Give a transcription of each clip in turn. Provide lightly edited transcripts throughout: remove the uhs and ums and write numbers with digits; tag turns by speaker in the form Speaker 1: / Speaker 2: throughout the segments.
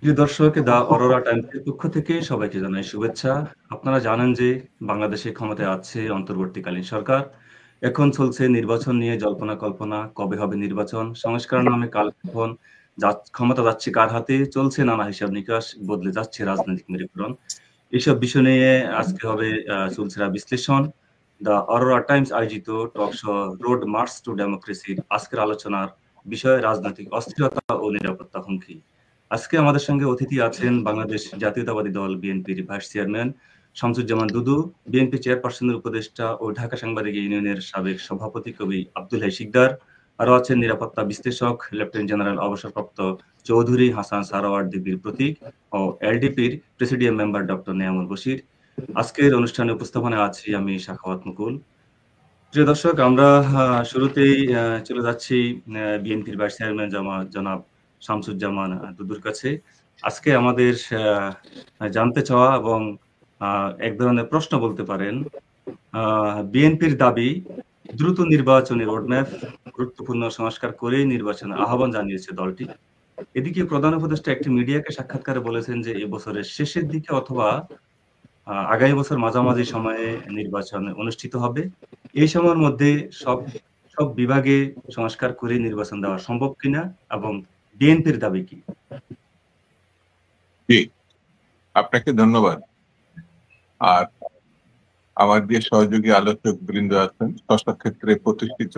Speaker 1: প্রিয় দর্শক, দ্য অরোরা টাইমসের পক্ষ থেকে সবাইকে জানাই শুভেচ্ছা। আপনারা জানেন যে বাংলাদেশে ক্ষমতায় আছে অন্তর্বর্তীকালীন সরকার। এখন চলছে নির্বাচন নিয়ে জল্পনা কল্পনা, কবে হবে নির্বাচন, সংস্কার নামে কালক্ষেপণ, ক্ষমতা যাচ্ছে কার হাতে, চলছে নানা হিসাব নিকাশ, বদলে যাচ্ছে রাজনৈতিক মেরুকরণ। এসব বিষয় নিয়ে আজকে হবে চুলচেরা বিশ্লেষণ। দ্য অরোরা টাইমস আয়োজিত talk show road march to ডেমোক্রেসির আজকের আলোচনার বিষয় রাজনৈতিক অস্থিরতা ও নিরাপত্তা হুমকি। আজকে আমাদের সঙ্গে অতিথি আছেন বাংলাদেশ জাতীয়তাবাদী দল বিএনপির ভাইস চেয়ারম্যান শামসুজ্জামান দুদু, বিএনপি চেয়ারপারসনের উপদেষ্টা ও ঢাকা সাংবাদিক ইউনিয়নের সাবেক সভাপতি কবি আব্দুল হাই শিকদার। আরও আছেন নিরাপত্তা বিশ্লেষক লেফটেন্যান্ট জেনারেল অবসরপ্রাপ্ত চৌধুরী হাসান সারোয়ার দিবির প্রতীক ও এলডিপির presidium member doctor Neyamul Bashir. আজকের অনুষ্ঠানে উপস্থাপনায় আছি আমি সাখাওয়াত মুকুল। প্রিয় দর্শক, আমরা শুরুতেই চলে যাচ্ছি বিএনপির ভাইস চেয়ারম্যান জনাব শামসুজ্জামান দুদুর কাছে। আজকে আমাদের জানতে চাওয়া এবং এক ধরনের প্রশ্ন বলতে পারেন, বিএনপির দাবি দ্রুত নির্বাচনী রোডম্যাপ, গুরুত্বপূর্ণ সংস্কার করেই নির্বাচনের আহ্বান জানিয়েছে দলটি। এদিকে প্রধান উপদেষ্টা একটি মিডিয়াকে সাক্ষাৎকারে বলেছেন যে এবছরের শেষের দিকে অথবা আগামী বছর মাঝামাঝি সময়ে নির্বাচন অনুষ্ঠিত হবে। এই সময়ের মধ্যে সব সব বিভাগে সংস্কার করে নির্বাচন দেওয়া সম্ভব কিনা এবং বিএনপির দাবি কি?
Speaker 2: জি, আপনাকে ধন্যবাদ। আর আমার যে সহযোগী আলোচক বৃন্দ আছেন, ষষ্ঠ ক্ষেত্রে প্রতিষ্ঠিত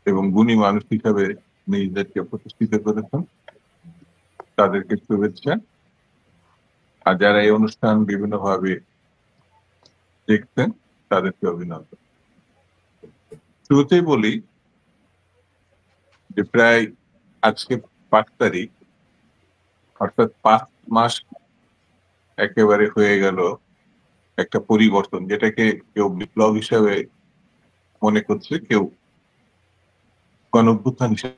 Speaker 2: এবং গুণী মানুষ হিসাবে নিজেদেরকে প্রতিষ্ঠিত করেছেন, তাদেরকে শুভেচ্ছা। আর যারা এই অনুষ্ঠান বিভিন্নভাবে দেখছেন, তাদেরকে অভিনন্দন। শুরুতেই বলি যে প্রায় আজকে 5 তারিখ, অর্থাৎ 5 মাস একেবারে হয়ে গেল একটা পরিবর্তন, যেটাকে কেউ বিপ্লব হিসাবে মনে করছে, কেউ গণঅভ্যুত্থান হিসেবে।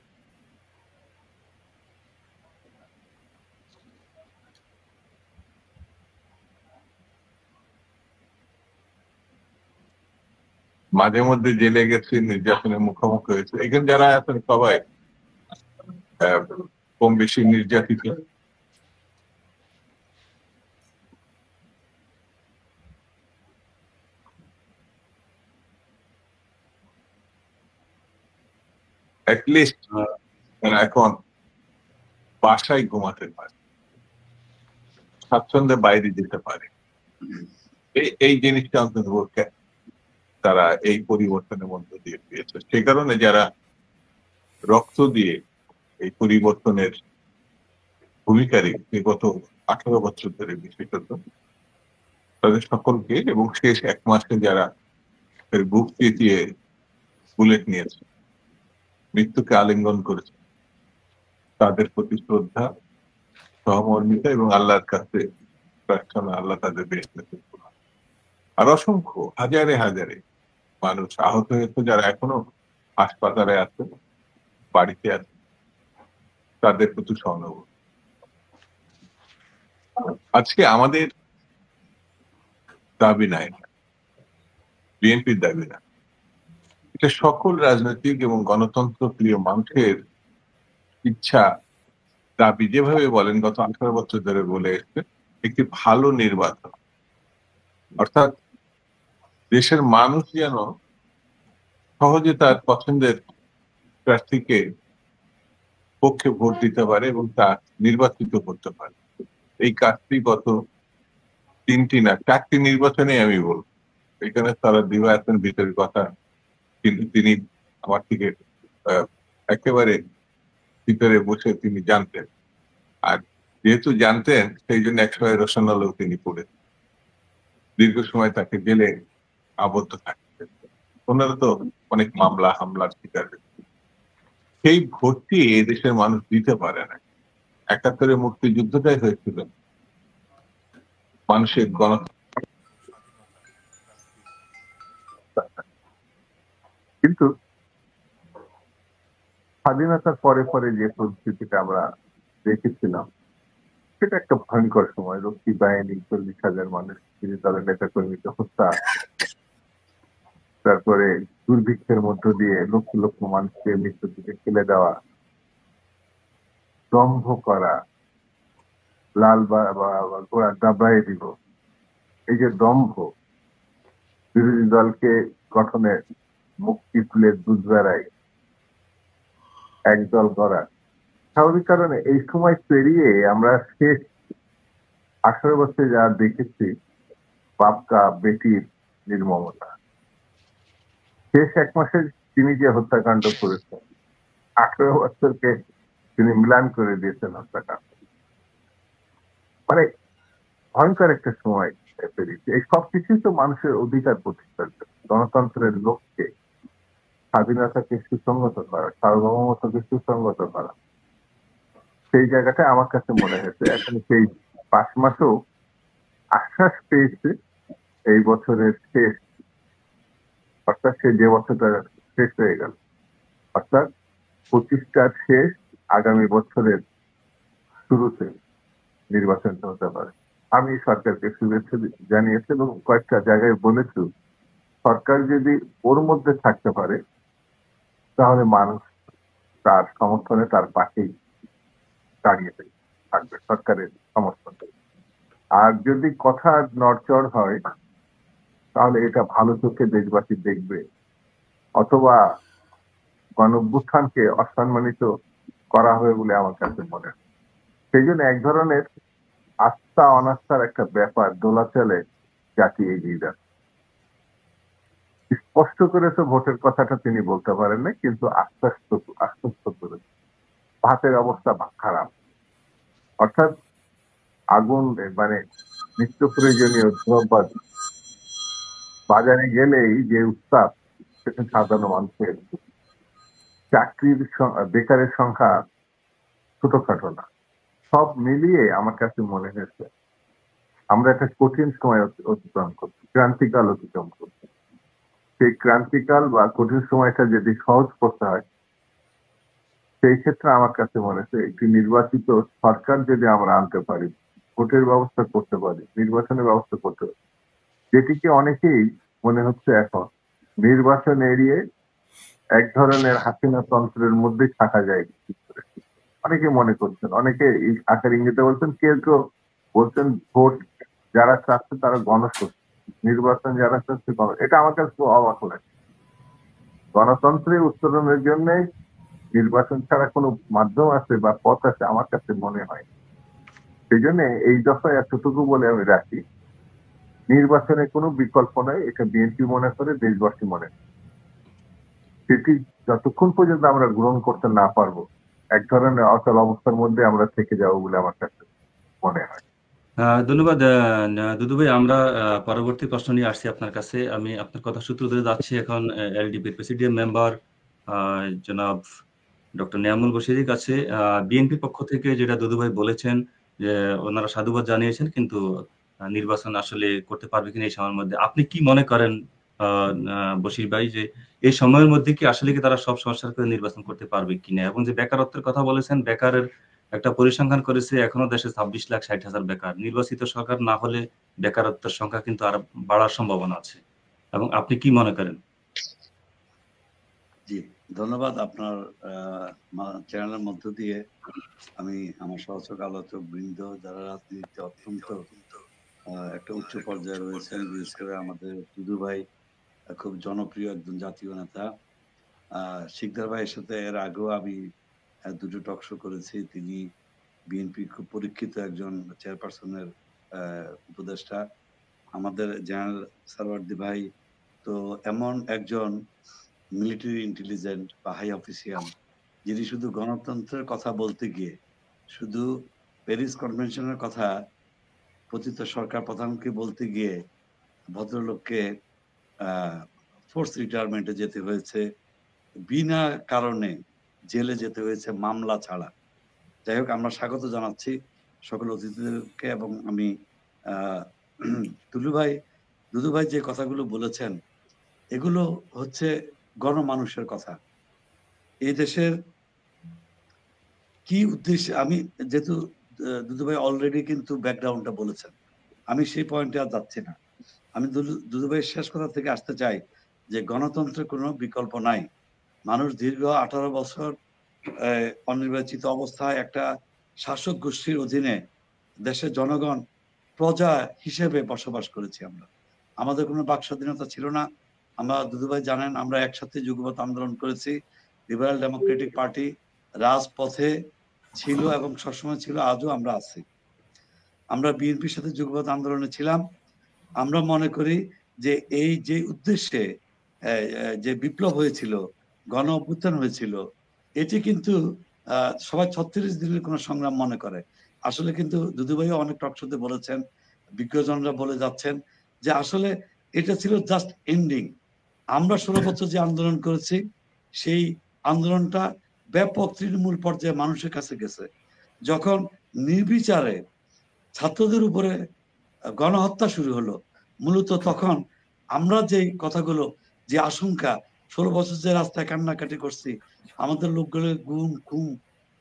Speaker 2: মাঝে মধ্যে জেলে গেছে, নির্যাতনের মুখোমুখি হয়েছে। এখানে যারা আছেন সবাই কম বেশি নির্যাতিত। অ্যাটলিস্ট এখন বাসায় ঘুমাতে পারে, স্বাচ্ছন্দ্যে বাইরে যেতে পারে। এই জিনিসটা অন্তত তারা এই পরিবর্তনের মধ্য দিয়ে পেয়েছে। সেই কারণে যারা রক্ত দিয়ে এই পরিবর্তনের ভূমিকারী বিগত 18 বছর ধরে, বিশেষত তাদের সকলকে, এবং শেষ 1 মাসে যারা এর বুক চিতিয়ে বুলেট নিয়েছে, মৃত্যুকে আলিঙ্গন করেছে, তাদের প্রতি শ্রদ্ধা, সহমর্মিতা এবং আল্লাহর কাছে প্রার্থনা, আল্লাহ তাদের বেহেশতে করুন। আর অসংখ্য হাজারে হাজারে মানুষ আহত হয়েছে, যারা এখনো হাসপাতালে আছে, বাড়িতে আছে, তাদের প্রতি সহানুভূতি। আজকে আমাদের দাবি নাই, বিএনপির দাবি না, এটা সকল রাজনৈতিক এবং গণতন্ত্র প্রিয় মানুষের ইচ্ছা, দাবি, যেভাবে বলেন গত 18 বছর ধরে বলে এসছে, একটি ভালো নির্বাচন। অর্থাৎ দেশের মানুষ যেন সহজে তার পছন্দের প্রার্থীকে পক্ষে ভোট দিতে পারে এবং তা নির্বাচিত করতে পারে। এই কাজটি গত 3টি না 4টি নির্বাচনে আমি বলবো। এখানে তারা দিবায়তের ভিতরের কথা, কিন্তু তিনি আমার থেকে একেবারে ভিতরে বসে তিনি জানতেন। আর যেহেতু জানতেন, সেই জন্য 100 রোশনালেও তিনি পড়েছেন। দীর্ঘ সময় তাকে জেলে আবদ্ধ থাকতেন। ওনারা তো অনেক মামলা হামলার শিকার হয়েছে। সেই ভোটটি এদেশের মানুষ দিতে পারে না। 71-এর মুক্তিযুদ্ধটাই হয়েছিল মানুষের কিন্তু স্বাধীনতার পরে পরে যে পরিস্থিতিটা আমরা দেখেছিলাম, সেটা একটা ভয়ঙ্কর সময়। রক্ষী বাহিনী 40,000 মানুষ তাদের নেতা কর্মীকে হত্যা, তারপরে দুর্ভিক্ষের মধ্য দিয়ে লক্ষ লক্ষ মানুষকে মৃত্যুর দিকে ঠেলে দেওয়া, দম্ভ করা, লাল ঘোড়া দাবড়াই দিব, এই যে দম্ভ, বিরোধী দলকে গঠনে মুক্তি তুলে দুধ বেড়ায় একদল গড়া, স্বাভাবিক কারণে এই সময় পেরিয়ে আমরা শেষ 18 বছরে যা দেখেছি, বাপকা বেটির নির্মমতা, শেষ 1 মাসে তিনি যে হত্যাকাণ্ড করেছেন, 18 বছরকে তিনি মিলান করে দিয়েছেন হত্যাকাণ্ড, মানে ভয়ঙ্কর একটা সময় পেরিয়েছে। এই সবকিছুই তো মানুষের অধিকার প্রতিষ্ঠার জন্য, গণতন্ত্রের লক্ষ্যে স্বাধীনতাকে সুসংগত করা, সার্বভৌমত্বকে সুসংগত করা, সেই জায়গাটা আমার কাছে মনে হয়েছে। এখন সেই 5 মাসেও আশ্বাস পেয়েছে এই বছরের শেষ, অর্থাৎ সে যে বছরটা শেষ হয়ে গেল, অর্থাৎ 25টার শেষ, আগামী বছরের শুরুতে নির্বাচন হতে পারে। আমি সরকারকে শুভেচ্ছা জানিয়েছি এবং কয়েকটা জায়গায় বলেছি, সরকার যদি ওর মধ্যে থাকতে পারে তাহলে মানুষ তার সমর্থনে তার পাশেই দাঁড়িয়ে থাকবে, সরকারের সমর্থন। আর যদি কথা নড়চড় হয় তাহলে এটা ভালো চোখে দেশবাসী দেখবে, অথবা গণঅভ্যুত্থানকে অসম্মানিত করা হবে বলে আমার কাছে মনে হয়। সেই জন্য এক ধরনের আস্থা অনাস্থার একটা ব্যাপার দোলাচলে জাতি এগিয়ে যাচ্ছে। স্পষ্ট করে তো ভোটের কথাটা তিনি বলতে পারেন না, কিন্তু আশ্বস্ত করেছে ভাতের অবস্থা খারাপ, অর্থাৎ আগুন, মানে নিত্য প্রয়োজনীয় দ্রব্য বাজারে গেলেই যে উত্তাপ, সেটা সাধারণ মানুষের, চাকরির বেকারের সংখ্যা ছোটখাটো না, সব মিলিয়ে আমার কাছে মনে হয়েছে আমরা একটা কঠিন সময় অতিক্রম করছি, ক্রান্তিকাল অতিক্রম করছি। সেই ক্রান্তিকাল বা কঠিন সময়টা যদি সহজ করতে হয়, সেই ক্ষেত্রে আমার কাছে মনে হচ্ছে একটি নির্বাচিত সরকার যদি আমরা আনতে পারি, ভোটের ব্যবস্থা করতে পারি, নির্বাচনের ব্যবস্থা করতে পারি, যেটিকে অনেকেই মনে হচ্ছে এখন নির্বাচন এড়িয়ে এক ধরনের হাসিনা তন্ত্রের মধ্যেই থাকা যায়। অনেকে মনে করছেন, অনেকে আকার ইঙ্গিতে বলছেন, কেউ কেউ বলছেন ভোট যারা চাচ্ছে তারা গণশক্তি, নির্বাচন যারা চাচ্ছে এটা আমার কাছে খুব অবাক লাগে। গণতন্ত্রের উত্তরণের জন্য নির্বাচন ছাড়া কোনো মাধ্যম আছে বা পথ আছে আমার কাছে মনে হয়। সেই জন্য এই দফায় এতটুকু বলে আমি রাখি, নির্বাচনের কোনো বিকল্প নাই, এটা বিএনপি মনে করে, দেশবাসী মনে করে। সেটি যতক্ষণ পর্যন্ত আমরা গ্রহণ করতে না পারবো, এক ধরনের অচল অবস্থার মধ্যে আমরা থেকে যাবো বলে আমার কাছে মনে হয়।
Speaker 1: ধন্যবাদ দুদু ভাই। আমরা পরবর্তী প্রশ্ন নিয়ে আসছি আপনার কাছে। আমি আপনার কথা সূত্র ধরে যাচ্ছি এখন এলডিপির প্রেসিডিয়াম মেম্বার জনাব ডক্টর নিয়ামুল বশিরের কাছে। বিএনপির পক্ষ থেকে যেটা দুদু ভাই বলেছেন যে ওনারা সাধুবাদ জানিয়েছেন, কিন্তু নির্বাচন আসলে করতে পারবে কিনা এই সময়ের মধ্যে, আপনি কি মনে করেন বশির ভাই, যে এই সময়ের মধ্যে কি আসলে কি তারা সব সংস্কার করে নির্বাচন করতে পারবে কিনা? এবং যে বেকারত্বের কথা বলেছেন, বেকারের একটা পরিসংখ্যান করেছে, এখনো দেশে 26,60,000 বেকার। নির্বাচিত সরকার না হলে বেকারত্বের সংখ্যা কিন্তু আরো বাড়ার সম্ভাবনা আছে। এবং আপনি কি মনে করেন?
Speaker 3: জি, ধন্যবাদ। আপনার চ্যানেলের মধ্য দিয়ে আমি আমার সহযোগ আলোচক বৃন্দ যারা রাজনীতিতে অত্যন্ত একটা উচ্চ পর্যায়ে রয়েছেন, বিশেষ করে আমাদের দুদু ভাই খুব জনপ্রিয় একজন জাতীয় নেতা। শিকদার ভাইয়ের সাথে এর আগেও আমি দুটো টক শো করেছি। তিনি বিএনপি খুব পরীক্ষিত একজন চেয়ারপারসনের উপদেষ্টা। আমাদের জেনারেল সারওয়ার্দী ভাই তো এমন একজন মিলিটারি ইন্টেলিজেন্ট বা হাই অফিসিয়াল, যিনি শুধু গণতন্ত্রের কথা বলতে গিয়ে, শুধু প্যারিস কনভেনশনের কথা পতিত সরকার প্রধানকে বলতে গিয়ে ভদ্রলোককে ফোর্স রিটায়ারমেন্টে যেতে হয়েছে, বিনা কারণে জেলে যেতে হয়েছে মামলা ছাড়া। যাই হোক, আমরা স্বাগত জানাচ্ছি সকল অতিথিদেরকে। এবং আমি দুদু ভাই যে কথাগুলো বলেছেন, এগুলো হচ্ছে গণমানুষের কথা। এই দেশের কি উদ্দেশ্যে, আমি যেহেতু দুদু ভাই অলরেডি কিন্তু ব্যাকগ্রাউন্ডটা বলেছেন, আমি সেই পয়েন্টে আর যাচ্ছি না। আমি দুদু ভাইয়ের শেষ কথা থেকে আসতে চাই যে গণতন্ত্রের কোনো বিকল্প নাই। মানুষ দীর্ঘ 18 বছর অনির্বাচিত অবস্থায় একটা শাসক গোষ্ঠীর অধীনে দেশের জনগণ প্রজা হিসেবে বসবাস করেছি। আমরা আমাদের কোনো বাক স্বাধীনতা ছিল না। আমরা দুদুভাই জানেন আমরা একসাথে যুগপৎ আন্দোলন করেছি। লিবারেল ডেমোক্রেটিক পার্টি রাজপথে ছিল এবং সবসময় ছিল, আজও আমরা আছি। আমরা বিএনপির সাথে যুগপৎ আন্দোলনে ছিলাম। আমরা মনে করি যে এই যে উদ্দেশ্যে যে বিপ্লব হয়েছিল, গণ অভ্যুত্থান হয়েছিল, এটি কিন্তু সবাই 36 দিনের কোনো সংগ্রাম মনে করে। আসলে কিন্তু দুদুভাইও অনেক টকশোতে বলেছেন, বিজ্ঞজনরা বলে যাচ্ছেন যে আসলে এটা ছিল জাস্ট এন্ডিং। আমরা 16 বছর যে আন্দোলন করেছি সেই আন্দোলনটা ব্যাপক তৃণমূল পর্যায়ে মানুষের কাছে গেছে। যখন নির্বিচারে ছাত্রদের উপরে গণহত্যা শুরু হলো, মূলত তখন আমরা যে কথাগুলো, যে আশঙ্কা, 16 বছর যে রাস্তায় কান্নাকাটি করছি, আমাদের লোকগুলো গুম খুন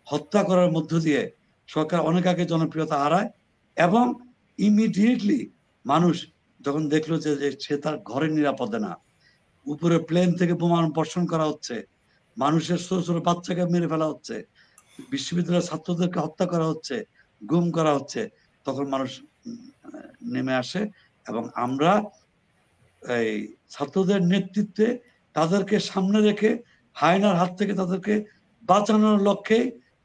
Speaker 3: হত্যা করার মধ্য দিয়ে সরকার অনেক আগে জনপ্রিয়তা হারায় এবং ইমিডিয়েটলি মানুষ যখন দেখলো যে সে তার ঘরে নিরাপদে না, উপরে প্লেন থেকে বোমা বর্ষণ করা হচ্ছে, মানুষের ছোট ছোট বাচ্চাকে মেরে ফেলা হচ্ছে, বিশ্ববিদ্যালয়ের ছাত্রদেরকে হত্যা করা হচ্ছে, গুম করা হচ্ছে, তখন মানুষ নেমে আসে এবং আমরা এই ছাত্রদের নেতৃত্বে তাদেরকে সামনে রেখে হায়নার হাত থেকে তাদেরকে বাঁচানোর লক্ষ্যে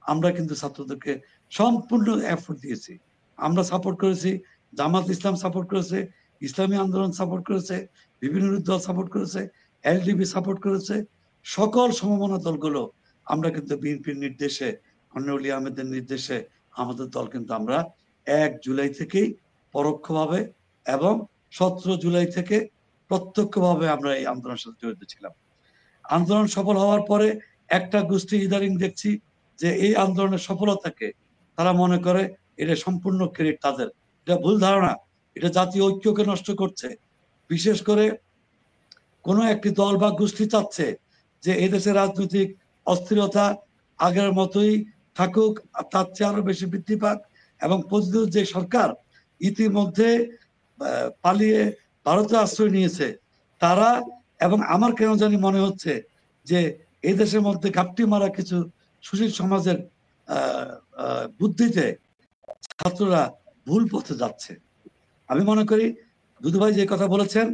Speaker 3: আমরা কিন্তু ছাত্রদেরকে সম্পূর্ণ এফোর্ট দিয়েছি। আমরা সাপোর্ট করেছি, জামাত ইসলাম সাপোর্ট করেছে, ইসলামী আন্দোলন সাপোর্ট করেছে, বিভিন্ন দল সাপোর্ট করেছে, এলডিপি সাপোর্ট করেছে, সকল সমমনা দলগুলো আমরা কিন্তু বিএনপির নির্দেশে, অলি আহমেদের নির্দেশে আমাদের দল কিন্তু আমরা 1 জুলাই থেকেই পরোক্ষভাবে এবং 17 জুলাই থেকে প্রত্যক্ষভাবে আমরা এই আন্দোলনের সাথে জড়িত ছিলাম। আন্দোলন সফল হওয়ার পরে একটা গোষ্ঠী ইদারিং দেখছি যে এই আন্দোলনের সফলতাকে তারা মনে করে এটা সম্পূর্ণ ক্রেডিট তাদের। এটা ভুল ধারণা, এটা জাতীয় ঐক্যকে নষ্ট করছে। বিশেষ করে কোনো একটি দল বা গোষ্ঠী চাচ্ছে যে এদেশে রাজনৈতিক অস্থিরতা আগের মতোই থাকুক, তার চেয়ে আরো বেশি বৃদ্ধি পাক এবং প্রতিদিন যে সরকার ইতিমধ্যে পালিয়ে ভারতে আশ্রয় নিয়েছে তারা, এবং আমার কেন জানি মনে হচ্ছে যে এই দেশের মধ্যে ঘাপটি মারা কিছু সুশীল সমাজের বুদ্ধিতে ছাত্ররা ভুল পথে যাচ্ছে। আমি মনে করি দুদুভাই যে কথা বলেছেন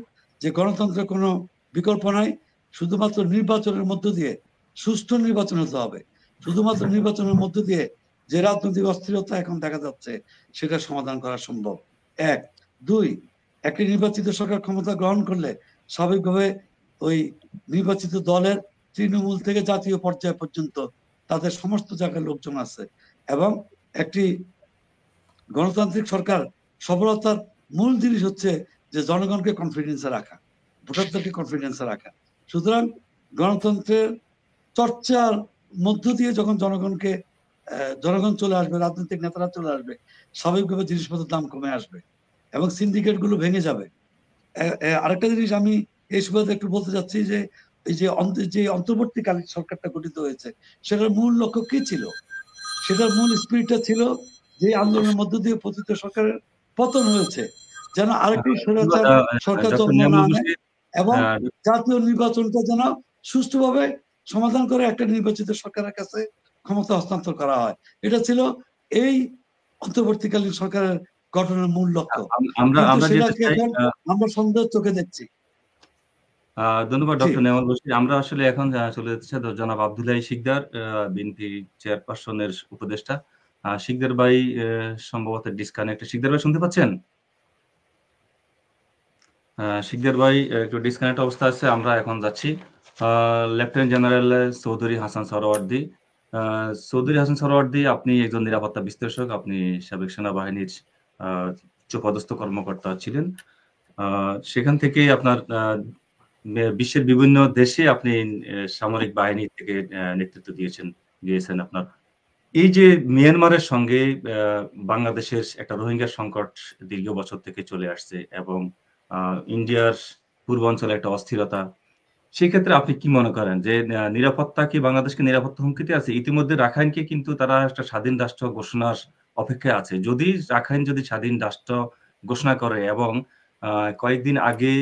Speaker 3: যে গণতন্ত্রের কোনো বিকল্প নাই, শুধুমাত্র নির্বাচনের মধ্য দিয়ে সুষ্ঠু নির্বাচন হতে হবে। শুধুমাত্র নির্বাচনের মধ্য দিয়ে যে রাজনৈতিক অস্থিরতা এখন দেখা যাচ্ছে সেটা সমাধান করা সম্ভব। 1, 2, একটি নির্বাচিত সরকার ক্ষমতা গ্রহণ করলে স্বাভাবিকভাবে ওই নির্বাচিত দলের তৃণমূল থেকে জাতীয় পর্যায় পর্যন্ত তাদের সমস্ত জায়গায় লোকজন আছে এবং একটি গণতান্ত্রিক সরকার সফলতার মূল জিনিস হচ্ছে যে জনগণকে কনফিডেন্সে রাখা, ভোটারদেরকে কনফিডেন্সে রাখা। সুতরাং গণতন্ত্রের চর্চার মধ্য দিয়ে যখন জনগণ চলে আসবে, রাজনৈতিক নেতারা চলে আসবে, স্বাভাবিকভাবে জিনিসপত্রের দাম কমে আসবে এবং সিন্ডিকেট গুলো ভেঙে যাবে। আরেকটা জিনিস আমি এই সুবাদে একটু বলতে চাচ্ছি যে এই যে অন্তর্বর্তীকালীন সরকারটা গঠিত হয়েছে সেটার মূল লক্ষ্য কি ছিল? সেটার মূল স্পিরিটটা ছিল যে আন্দোলনের মধ্য দিয়ে পতিত সরকারের পতন হয়েছে, যেন আরেকটি সরকার জন্ম না নেয় এবং জাতীয় নির্বাচনটা যেন সুষ্ঠুভাবে সমাধান করে একটা নির্বাচিত সরকারের কাছে ক্ষমতা হস্তান্তর করা হয়। এটা ছিল এই অন্তর্বর্তীকালীন সরকারের গঠনের মূল লক্ষ্য। আমরা সন্দেহের চোখে দেখছি।
Speaker 1: ধন্যবাদ ডক্টর নেওয়াল বশির। আমরা আসলে এখন চলে যাচ্ছে জনাব আব্দুল্লাহ শিকদার, বিএনপি চেয়ারপারসনের উপদেষ্টা। শিকদার ভাই সম্ভবত ডিসকানেক্ট। শিকদার ভাই শুনতে পাচ্ছেন? শিকদার ভাই একটু ডিসকানেক্ট অবস্থা আছে। আমরা এখন যাচ্ছি লেফটেন্যান্ট জেনারেল চৌধুরী হাসান সরওয়ার্দী। চৌধুরী হাসান সরওয়ার্দী, আপনি একজন নিরাপত্তা বিশ্লেষক, আপনি সাবেক সেনাবাহিনীর উচ্চপদস্থ কর্মকর্তা ছিলেন। সেখান থেকে আপনার বিশ্বের বিভিন্ন দেশে আপনি সামরিক বাহিনী থেকে নেতৃত্ব দিয়েছেন আপনার। এই যে মিয়ানমারের সঙ্গে বাংলাদেশের একটা রোহিঙ্গা সংকট দীর্ঘ বছর থেকে চলে আসছে এবং ইন্ডিয়ার পূর্বাঞ্চলে একটা অস্থিরতা, সেক্ষেত্রে আপনি কি মনে করেন যে নিরাপত্তা কি বাংলাদেশকে নিরাপত্তা হুমকিতে আছে? ইতিমধ্যে রাখাইনকে কিন্তু তারা একটা স্বাধীন রাষ্ট্র ঘোষণার অপেক্ষায় আছে। যদি রাখাইন যদি স্বাধীন রাষ্ট্র ঘোষণা করে এবং কয়েকদিন আগে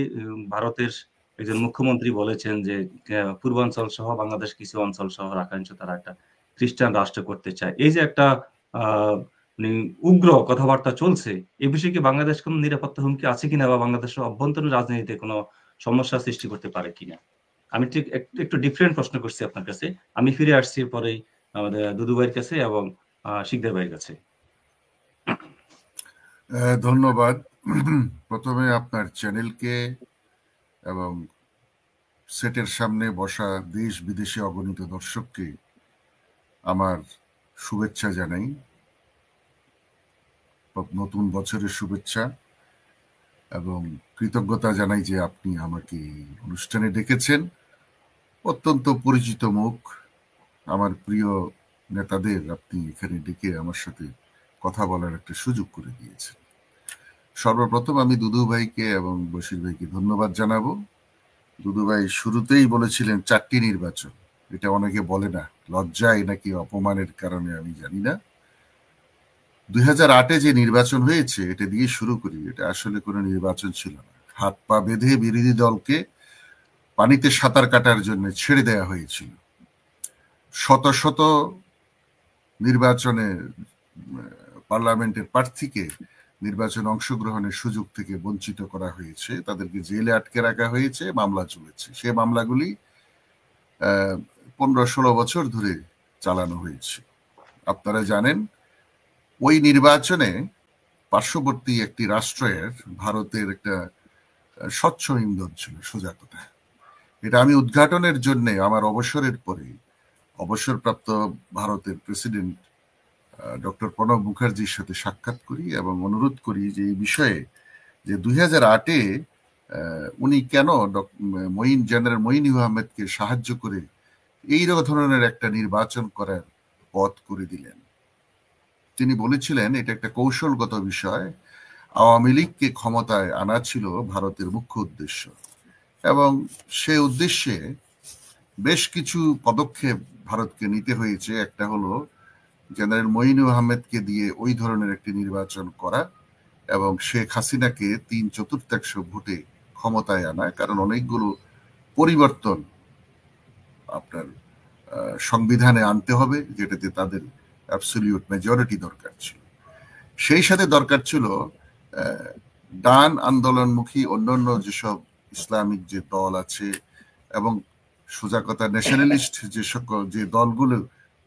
Speaker 1: ভারতের একজন মুখ্যমন্ত্রী বলেছেন যে পূর্বাঞ্চল সহ বাংলাদেশ কিছু অঞ্চল সহ রাখাইন সহ তারা একটা খ্রিস্টান রাষ্ট্র করতে চায়। এই যে একটা মানে উগ্র কথাবার্তা চলছে, এ বিষয়ে কি বাংলাদেশ কোনো নিরাপত্তা হুমকি আছে কিনা, বা বাংলাদেশের অভ্যন্তরীণ রাজনীতিতে কোনো সমস্যা সৃষ্টি করতে পারে কিনা? আমি ঠিক একটু ডিফারেন্ট প্রশ্ন করছি আপনার কাছে। আমি ফিরে আসছি পরেই আমাদের দুদু ভাইয়ের কাছে এবং শিকদার ভাইয়ের কাছে।
Speaker 4: ধন্যবাদ। প্রথমে আপনার চ্যানেলকে এবং সেটের সামনে বসা দেশ বিদেশে অগণিত দর্শককে আমার শুভেচ্ছা জানাই, নতুন বছরের শুভেচ্ছা, এবং কৃতজ্ঞতা জানাই যে আপনি আমাকে অনুষ্ঠানে ডেকেছেন। অত্যন্ত পরিচিত মুখ, আমার প্রিয় নেতাদের আপনি এখানে ডেকে আমার সাথে কথা বলার একটা সুযোগ করে দিয়েছেন। সর্বপ্রথম আমি দুদু ভাইকে এবং বশির ভাইকে ধন্যবাদ জানাবো। দুদু ভাই শুরুতেই বলেছিলেন 4টি নির্বাচন, এটা অনেকে বলে না, লজ্জায় নাকি অপমানের কারণে আমি জানি না। 2008-এ যে নির্বাচন হয়েছে এটা দিয়ে শুরু করি। এটা আসলে কোনো নির্বাচন ছিল না, হাত পা বেঁধে বিরোধী দলকে পানিতে সাঁতার কাটার জন্য ছেড়ে দেওয়া হয়েছিল। শত শত নির্বাচনে পার্লামেন্টের প্রার্থীকে নির্বাচনে অংশগ্রহণের সুযোগ থেকে বঞ্চিত করা হয়েছে, তাদেরকে জেলে আটকে রাখা হয়েছে, মামলা চলেছে। সে মামলাগুলি 15-16 বছর ধরে চালানো হয়েছে। আপনারা জানেন ওই নির্বাচনে পার্শ্ববর্তী একটি রাষ্ট্রের, ভারতের একটা স্বচ্ছ ইন্ধন ছিল, সোজা কথা। এটা আমি উদ্ঘাটনের জন্য আমার অবসরের পরে অবসরপ্রাপ্ত ভারতের প্রেসিডেন্ট ডক্টর প্রণব মুখার্জির সাথে সাক্ষাৎ করি এবং অনুরোধ করি যে এই বিষয়ে যে 2008-এ উনি কেন জেনারেল মঈন আহমেদকে সাহায্য করে এই ধরনের একটা নির্বাচন করার পথ করে দিলেন। তিনি বলেছিলেন এটা একটা কৌশলগত বিষয়, আওয়ামী লীগকে ক্ষমতায় আনা ছিল ভারতের মুখ্য উদ্দেশ্য, এবং সে উদ্দেশ্যে বেশ কিছু পদক্ষেপ ভারতকে নিতে হয়েছে। একটা হলো জেনারেল মঈন আহমেদকে দিয়ে ওই ধরনের একটি নির্বাচন করা এবং শেখ হাসিনাকে 3/4 ভোটে ক্ষমতায় আনা, কারণ অনেকগুলো পরিবর্তন আপনার সংবিধানে আনতে হবে যেটাতে তাদের অ্যাবসলিউট মেজরিটি দরকার ছিল। সেই সাথে দরকার ছিল ডান আন্দোলনমুখী অন্যান্য যেসব ইসলামিক যে দল আছে এবং সোজা কথা ন্যাশনালিস্ট যে দলগুলো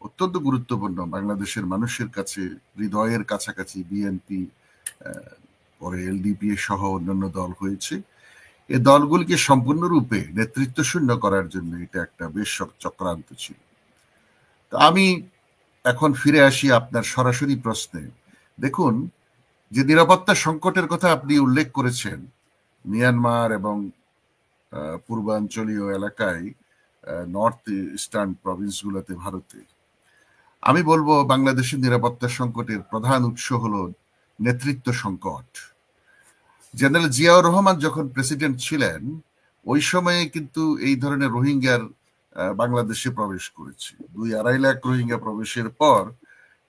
Speaker 4: অত্যন্ত গুরুত্বপূর্ণ বাংলাদেশের মানুষের কাছে, হৃদয়ের কাছাকাছি, বিএনপি, পরে এলডিপি সহ অন্যান্য দল হয়েছে, এই দলগুলিকে সম্পূর্ণরূপে নেতৃত্ব শূন্য করার জন্য এটা একটা বেশ চক্রান্ত ছিল। তো আমি এখন ফিরে আসি আপনার সরাসরি প্রশ্নে। দেখুন, যে নিরাপত্তা সংকটের কথা আপনি উল্লেখ করেছেন মিয়ানমার এবং পূর্বাঞ্চলীয় এলাকায়, নর্থ ইস্টার্ন প্রভিন্সগুলোতে ভারতে, আমি বলবো বাংলাদেশের নিরাপত্তা সংকটের প্রধান উৎস হলো নেতৃত্ব সংকট। জেনারেল জিয়াউর রহমান যখন প্রেসিডেন্ট ছিলেন ওই সময়ে কিন্তু এই ধরনের রোহিঙ্গার বাংলাদেশে প্রবেশ করেছে। 2-2.5 লাখ রোহিঙ্গা প্রবেশের পর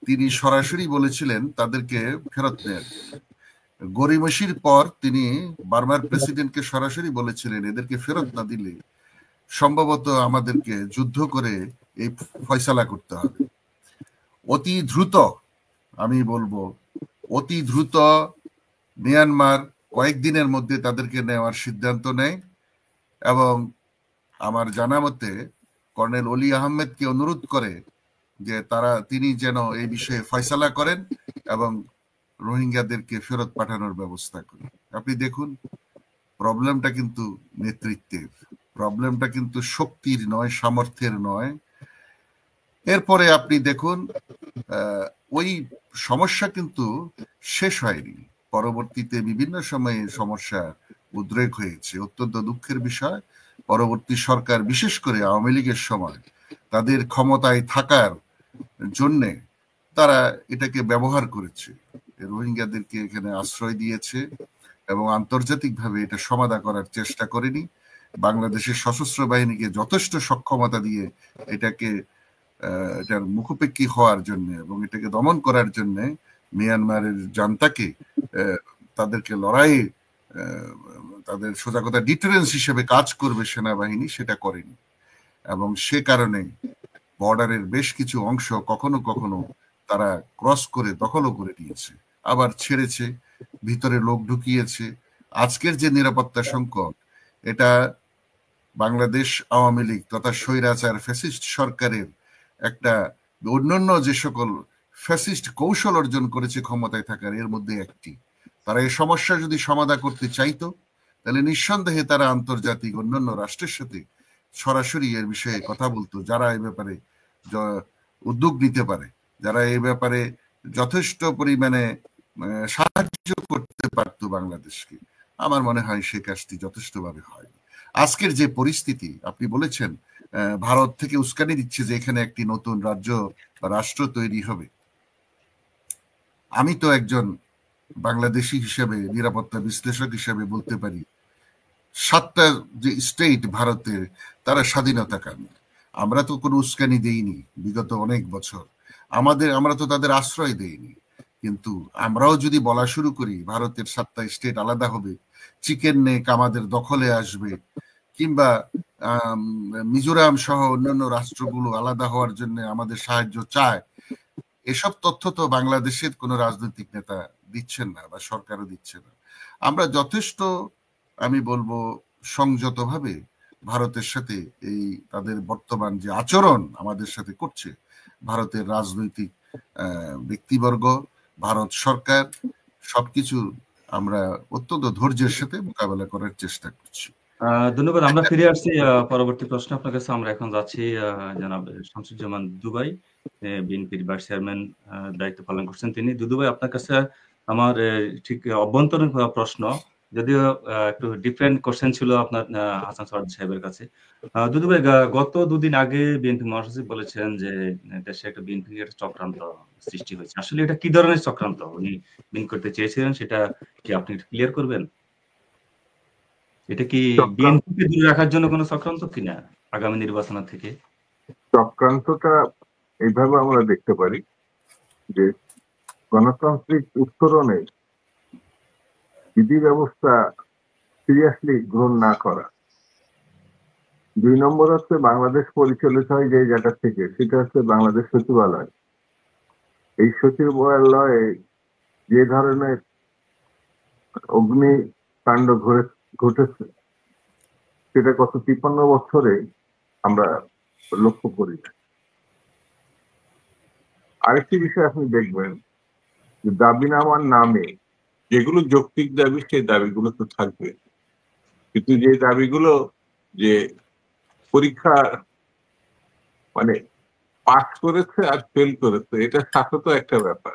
Speaker 4: তিনি সরাসরি বলেছিলেন তাদেরকে ফেরত নেয়ার। গরিমসির পর তিনি বার্মার প্রেসিডেন্টকে সরাসরি বলেছিলেন এদেরকে ফেরত না দিলে সম্ভবত আমাদেরকে যুদ্ধ করে এই ফয়সালা করতে হবে। অতি দ্রুত, আমি বলবো অতি দ্রুত মিয়ানমার কয়েকদিনের মধ্যে তাদেরকে নেওয়ার সিদ্ধান্ত নেয় এবং আমার জানা মতে কর্নেল অলি আহমেদকে অনুরোধ করে যে তিনি যেন এই বিষয়ে ফয়সালা করেন এবং রোহিঙ্গাদেরকে ফেরত পাঠানোর ব্যবস্থা করেন। আপনি দেখুন, প্রবলেমটা কিন্তু নেতৃত্বের, প্রবলেমটা কিন্তু শক্তির নয়, সামর্থ্যের নয়। এরপরে আপনি দেখুন ওই সমস্যা কিন্তু শেষ হয়নি, পরবর্তীতে বিভিন্ন সময়ে সমস্যা উদ্রেক হয়েছে। অত্যন্ত দুঃখের বিষয়, পরবর্তী সরকার বিশেষ করে আওয়ামী লীগের সময় তাদের ক্ষমতায় থাকার জন্যে তারা এটাকে ব্যবহার করেছে, রোহিঙ্গাদেরকে এখানে আশ্রয় দিয়েছে এবং আন্তর্জাতিকভাবে এটা সমাধান করার চেষ্টা করেনি। বাংলাদেশের সশস্ত্র বাহিনীকে যথেষ্ট সক্ষমতা দিয়ে এটার মুখোপেক্ষী হওয়ার জন্য এবং এটাকে দমন করার জন্য মিয়ানমারের জনতাকে তাদেরকে লড়াইয়ে তাদের সোজা কথা ডিটারেন্স হিসেবে কাজ করবে সেনাবাহিনী, সেটা করেনি। এবং সে কারণে বর্ডারের বেশ কিছু অংশ কখনো কখনো তারা ক্রস করে দখলও করে নিয়েছে, আবার ছেড়েছে, ভিতরে লোক ঢুকিয়েছে। আজকের যে নিরাপত্তা সংকট, এটা বাংলাদেশ আওয়ামী লীগ তথা স্বৈরাচার ফ্যাসিস্ট সরকারের একটা অন্যান্য যে সকল ফ্যাসিস্ট কৌশল অর্জন করেছে ক্ষমতায় থাকার, এর মধ্যে একটি। তারা এই সমস্যা যদি সমাধান করতে চাইতো, তাহলে নিঃসন্দেহে তারা আন্তর্জাতিক অন্যান্য রাষ্ট্রের সাথে সরাসরি এর বিষয়ে কথা বলতো, যারা এই ব্যাপারে উদ্যোগ নিতে পারে, যারা এই ব্যাপারে যথেষ্ট পরিমাণে সাহায্য করতে পারত বাংলাদেশকে। আমার মনে হয় সে কাজটি যথেষ্টভাবে হয়। আজকের যে পরিস্থিতি আপনি বলেছেন, ভারত থেকে উস্কানি দিচ্ছে যে এখানে একটি নতুন রাজ্য বা রাষ্ট্র তৈরি হবে। আমি তো একজন বাংলাদেশি হিসেবে, নিরাপত্তা বিশ্লেষক হিসেবে বলতে পারি, 7টা যে স্টেট ভারতের, তারা স্বাধীনতাকামী। আমরা তো কোনো উস্কানি দেইনি বিগত অনেক বছর, আমরা তো তাদের আশ্রয় দেইনি। কিন্তু আমরাও যদি বলা শুরু করি ভারতের 7টা স্টেট আলাদা হবে, চিকেন নেক আমাদের দখলে আসবে, কিংবা মিজোরাম সহ অন্যান্য রাষ্ট্রগুলো আলাদা হওয়ার জন্য আমাদের সাহায্য চায়, এসব তথ্য তো বাংলাদেশের কোনো রাজনৈতিক নেতা দিচ্ছেন না বা সরকারও দিচ্ছে না। আমরা যথেষ্ট, আমি বলবো, সংযতভাবে ভারতের সাথে এই তাদের বর্তমান যে আচরণ আমাদের সাথে করছে, ভারতের রাজনৈতিক ব্যক্তিবর্গ, ভারত সরকার, সবকিছু আমরা অত্যন্ত ধৈর্যের সাথে মোকাবেলা করার চেষ্টা করছি।
Speaker 1: ধন্যবাদ। আমরা ফিরে আসছি পরবর্তী প্রশ্ন আপনার কাছে। আমরা এখন যাচ্ছি জনাব শামসুজ্জামান দুবাই, বিএনপির ভাইস চেয়ারম্যান দায়িত্ব পালন করছেন তিনি। দুদু ভাই, আপনার কাছে আমার ঠিক অভ্যন্তরীণ প্রশ্ন, যদিও একটু ডিফারেন্ট কোশ্চেন ছিল আপনার হাসান সোহার্দি সাহেবের কাছে। দুদু ভাই, গত দুদিন আগে বিএনপি মহাসচিব বলেছেন যে দেশে একটা বিএনপি একটা চক্রান্ত সৃষ্টি হয়েছে। আসলে এটা কি ধরনের চক্রান্ত উনি মিন করতে চেয়েছিলেন, সেটা কি আপনি ক্লিয়ার করবেন? এটা কি বিএনপিকে দূরে রাখার জন্য কোনো চক্রান্ত কিনা আগামী নির্বাচন থেকে?
Speaker 2: চক্রান্তটা এইভাবে আমরা দেখতে পারি যে গণতান্ত্রিক উত্তরণে বিধি ব্যবস্থা সিরিয়াসলি গ্রহণ না করা। 2 নম্বর হচ্ছে বাংলাদেশ পরিচালিত হয় যে জায়গা থেকে, সেটা হচ্ছে বাংলাদেশ সচিবালয়। এই সচিবালয়ে যে ধরনের অগ্নিকাণ্ড ঘটেছে সেটা গত 53 বছরে আমরা লক্ষ্য করি। আরেকটি বিষয় আপনি দেখবেন যে দাবিনামার নামে যেগুলো যৌক্তিক দাবি, সেই দাবিগুলো তো থাকবে, কিন্তু যে দাবিগুলো যে পরীক্ষা মানে পাস করেছে আর ফেল করেছে, এটা সাথে তো একটা ব্যাপার।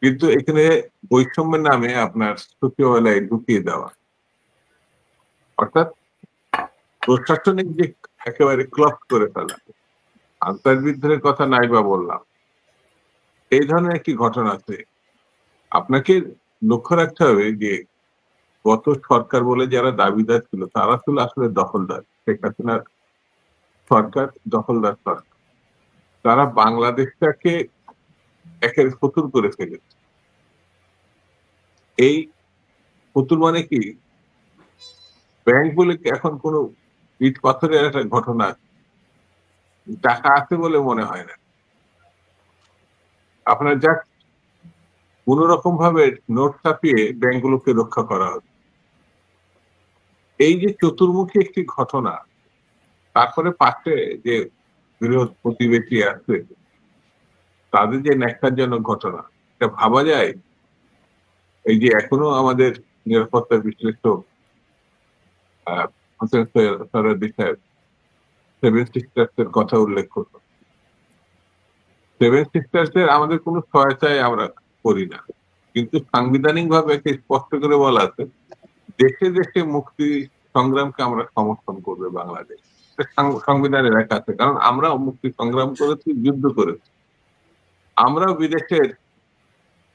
Speaker 2: কিন্তু এখানে বৈষম্যের নামে আপনার সচিবালয়ে ঢুকিয়ে দেওয়া, অর্থাৎ প্রশাসনিক যে একেবারে ক্লস করে ফেলা, আন্তর্বিদ্যের কথা নাই বা বললাম, এই ধরনের একটি ঘটনা আছে। আপনাকে লক্ষ্য রাখতে হবে যে গত সরকার বলে যারা দাবিদার ছিল, তারা ছিল আসলে দখলদার। শেখ হাসিনার সরকার দখলদার সরকার। তারা বাংলাদেশটাকে একের ফতুর করে ফেলেছে। এই ফতুর মানে কি, ব্যাংক বলে এখন কোনো ইট পাথরের একটা ঘটনা, টাকা আছে বলে মনে হয় না। আপনার যা কোন রকম ভাবে নোট ছাপিয়ে ব্যাংকগুলোকে রক্ষা করা হচ্ছে। এই যে চতুর্মুখী একটি ঘটনা, তারপরে পাশে যে বিরোধ প্রতিবেশী আছে, তাদের যে ন্যাক্কারজনক ঘটনা, এটা ভাবা যায়। এই যে এখনো আমাদের নিরাপত্তা বিশ্লেষক হোসেন সরারদি সাহেব 7 সিস্টার্সের কথা উল্লেখ করল। 7 সিস্টার্সের আমাদের কোনো সহায়তায় আমরা করি না, কিন্তু সাংবিধানিক ভাবে একটা স্পষ্ট করে বলা আছে, দেশে দেশে মুক্তি সংগ্রামকে আমরা সমর্থন করবে বাংলাদেশ। সংবিধানে লেখা আছে, কারণ আমরা মুক্তি সংগ্রাম করেছি, যুদ্ধ করেছি, আমরা বিদেশের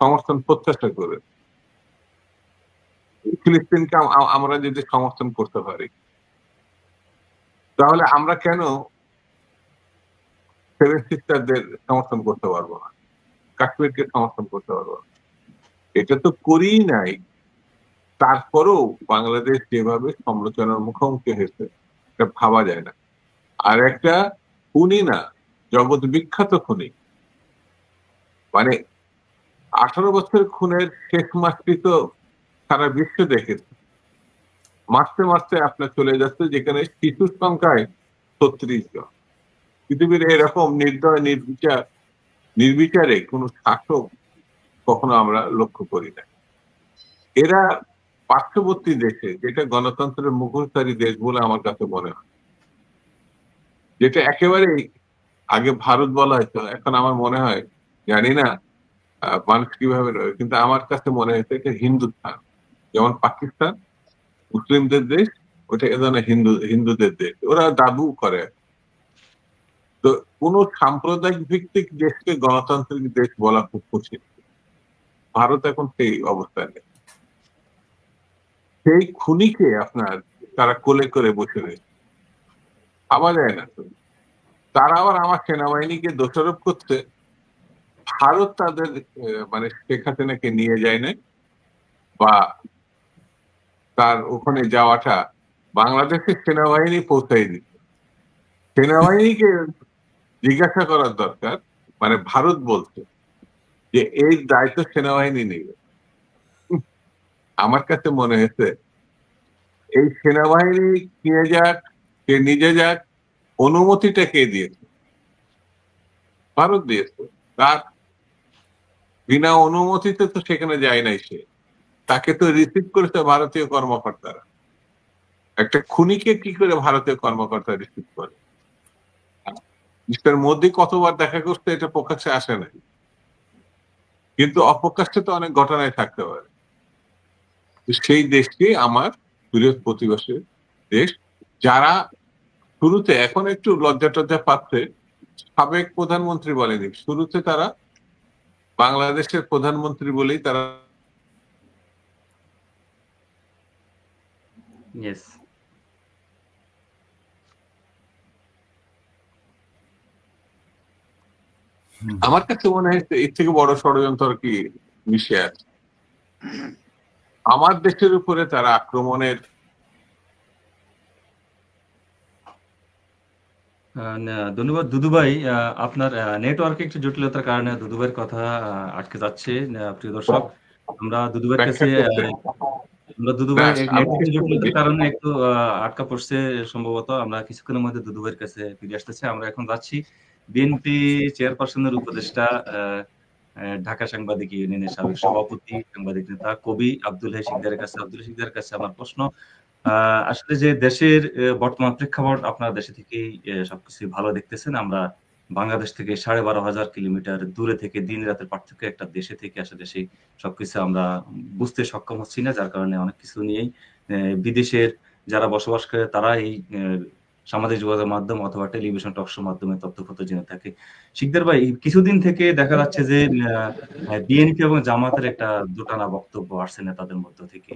Speaker 2: সমর্থন প্রত্যাশা করে ফিলিস্তিনকে আমরা যদি সমর্থন করতে পারি, তাহলে আমরা কেন 7 সিস্টারদের সমর্থন করতে পারবো না, কাশ্মীরকে সমর্থন করতে পারবো না? এটা তো করিই নাই। তারপরেও বাংলাদেশ যেভাবে সমালোচনার মুখোমুখি হয়েছে, এটা ভাবা যায় না। আর একটা খুনি না, জগৎ বিখ্যাত খুনি, মানে 18 বছর খুনের শেষ মাসটি তো সারা বিশ্ব দেখেছে। মারতে মারতে আপনার চলে যাচ্ছে, যেখানে শিশুর সংখ্যায় 36 জন। পৃথিবীর এরকম নির্দয় নির্বিচারে কোন শাসক কখনো আমরা লক্ষ্য করি না। এরা পার্শ্ববর্তী দেশে, যেটা গণতন্ত্রের মুখোশধারী দেশ বলে আমার কাছে মনে হয়, যেটা একেবারেই আগে ভারত বলা হতো, এখন আমার মনে হয়, জানি না মানুষ কিভাবে রয়ে, কিন্তু আমার কাছে মনে হয়েছে এটা হিন্দুস্থান। যেমন পাকিস্তান মুসলিমদের দেশ, ওটা এ ধরনের হিন্দুদের দেশ, ওরা দাবু করে। তো কোন সাম্প্রদায়িক ভিত্তিক দেশকে গণতান্ত্রিক দেশ বলা খুব কঠিন। ভারত এখন সেই অবস্থায় নেই। সেই খুনিকে আপনার তারা কোলে করে বসে রয়েছে, ভাবা যায় না তো। তারা আবার আমার সেনাবাহিনীকে দোষারোপ করছে ভারত তাদের মানে শেখ হাসিনাকে নিয়ে যায় না, বা তার ওখানে যাওয়াটা বাংলাদেশের সেনাবাহিনী পৌঁছাই দিচ্ছে। সেনাবাহিনীকে জিজ্ঞাসা করার দরকার, মানে ভারত বলছে যে এই দায়িত্ব সেনাবাহিনী নেবে। আমার কাছে মনে হয়েছে এই সেনাবাহিনী নিয়ে যাক, কে নিজে যাক, অনুমতিটা কে দিয়েছে? ভারত দিয়েছে। তার বিনা অনুমতিতে তো সেখানে যায় নাই সে, তাকে তো রিসিভ করেছে ভারতীয় কর্মকর্তারা। একটা খুনিকে কি করে ভারতীয় কর্মকর্তা রিসিভ করে? মিস্টার মোদি কতবার দেখা করতে এটা প্রকাশ্যে আসে নাই, কিন্তু অপ্রকাশ্যে তো অনেক ঘটনায় থাকতে পারে। সেই দেশকে আমার প্রিয় প্রতিবেশী দেশ, যারা শুরুতে, এখন একটু লজ্জা টজ্জা পাচ্ছে, সাবেক প্রধানমন্ত্রী বলেনি, শুরুতে তারা বাংলাদেশের প্রধানমন্ত্রী বলেই তারা
Speaker 1: ইয়েস।
Speaker 2: আমার কাছে মনে হয় এর থেকে বড় ষড়যন্ত্র কি মিশে আছে। আমার দেশের উপরে তারা আক্রমণের
Speaker 1: ধন্যবাদ দুদু ভাই। আপনার নেটওয়ার্কে একটু জটিলতার কারণে দুদু ভাইয়ের কথা আটকে যাচ্ছে। প্রিয় দর্শক, আমরা দুদু ভাইয়ের
Speaker 2: ব্যাখ্যা
Speaker 1: কাছে
Speaker 2: করতে
Speaker 1: দুদু
Speaker 2: না,
Speaker 1: ভাই
Speaker 2: আমি
Speaker 1: নেটওয়ার্কের জটিলতার কারণে একটু আটকা পড়ছে সম্ভবত। আমরা কিছুক্ষণের মধ্যে দুদু ভাইয়ের কাছে ফিরে আসতেছি। আমরা এখন যাচ্ছি বিএনপি চেয়ারপারসনের উপদেষ্টা, ঢাকা সাংবাদিক ইউনিয়নের সাবেক সভাপতি, সাংবাদিক নেতা, কবি আব্দুল হাই শিকদারের কাছে। আব্দুল হাই শিকদারের কাছে আমার প্রশ্ন, আসলে যে দেশের বর্তমান প্রেক্ষাপট, আপনার দেশে থেকেই সবকিছু ভালো দেখতেছেন। আমরা বাংলাদেশ থেকে 12,500 কিলোমিটার দূরে থেকে দিন রাতের পার্থক্য একটা দেশে থেকে আসলে সেই সবকিছু আমরা বুঝতে সক্ষম হচ্ছি না, যার কারণে অনেক কিছু নিয়েই বিদেশের যারা বসবাস করে তারা এই সামাজিক যোগাযোগ মাধ্যম অথবা টেলিভিশন টকশোর মাধ্যমে তথ্যপত্র জেনে থাকে। শিকদার ভাই, কিছুদিন থেকে দেখা যাচ্ছে যে বিএনপি এবং জামাতের একটা দোটানা বক্তব্য আসছে নেতাদের মধ্য থেকে।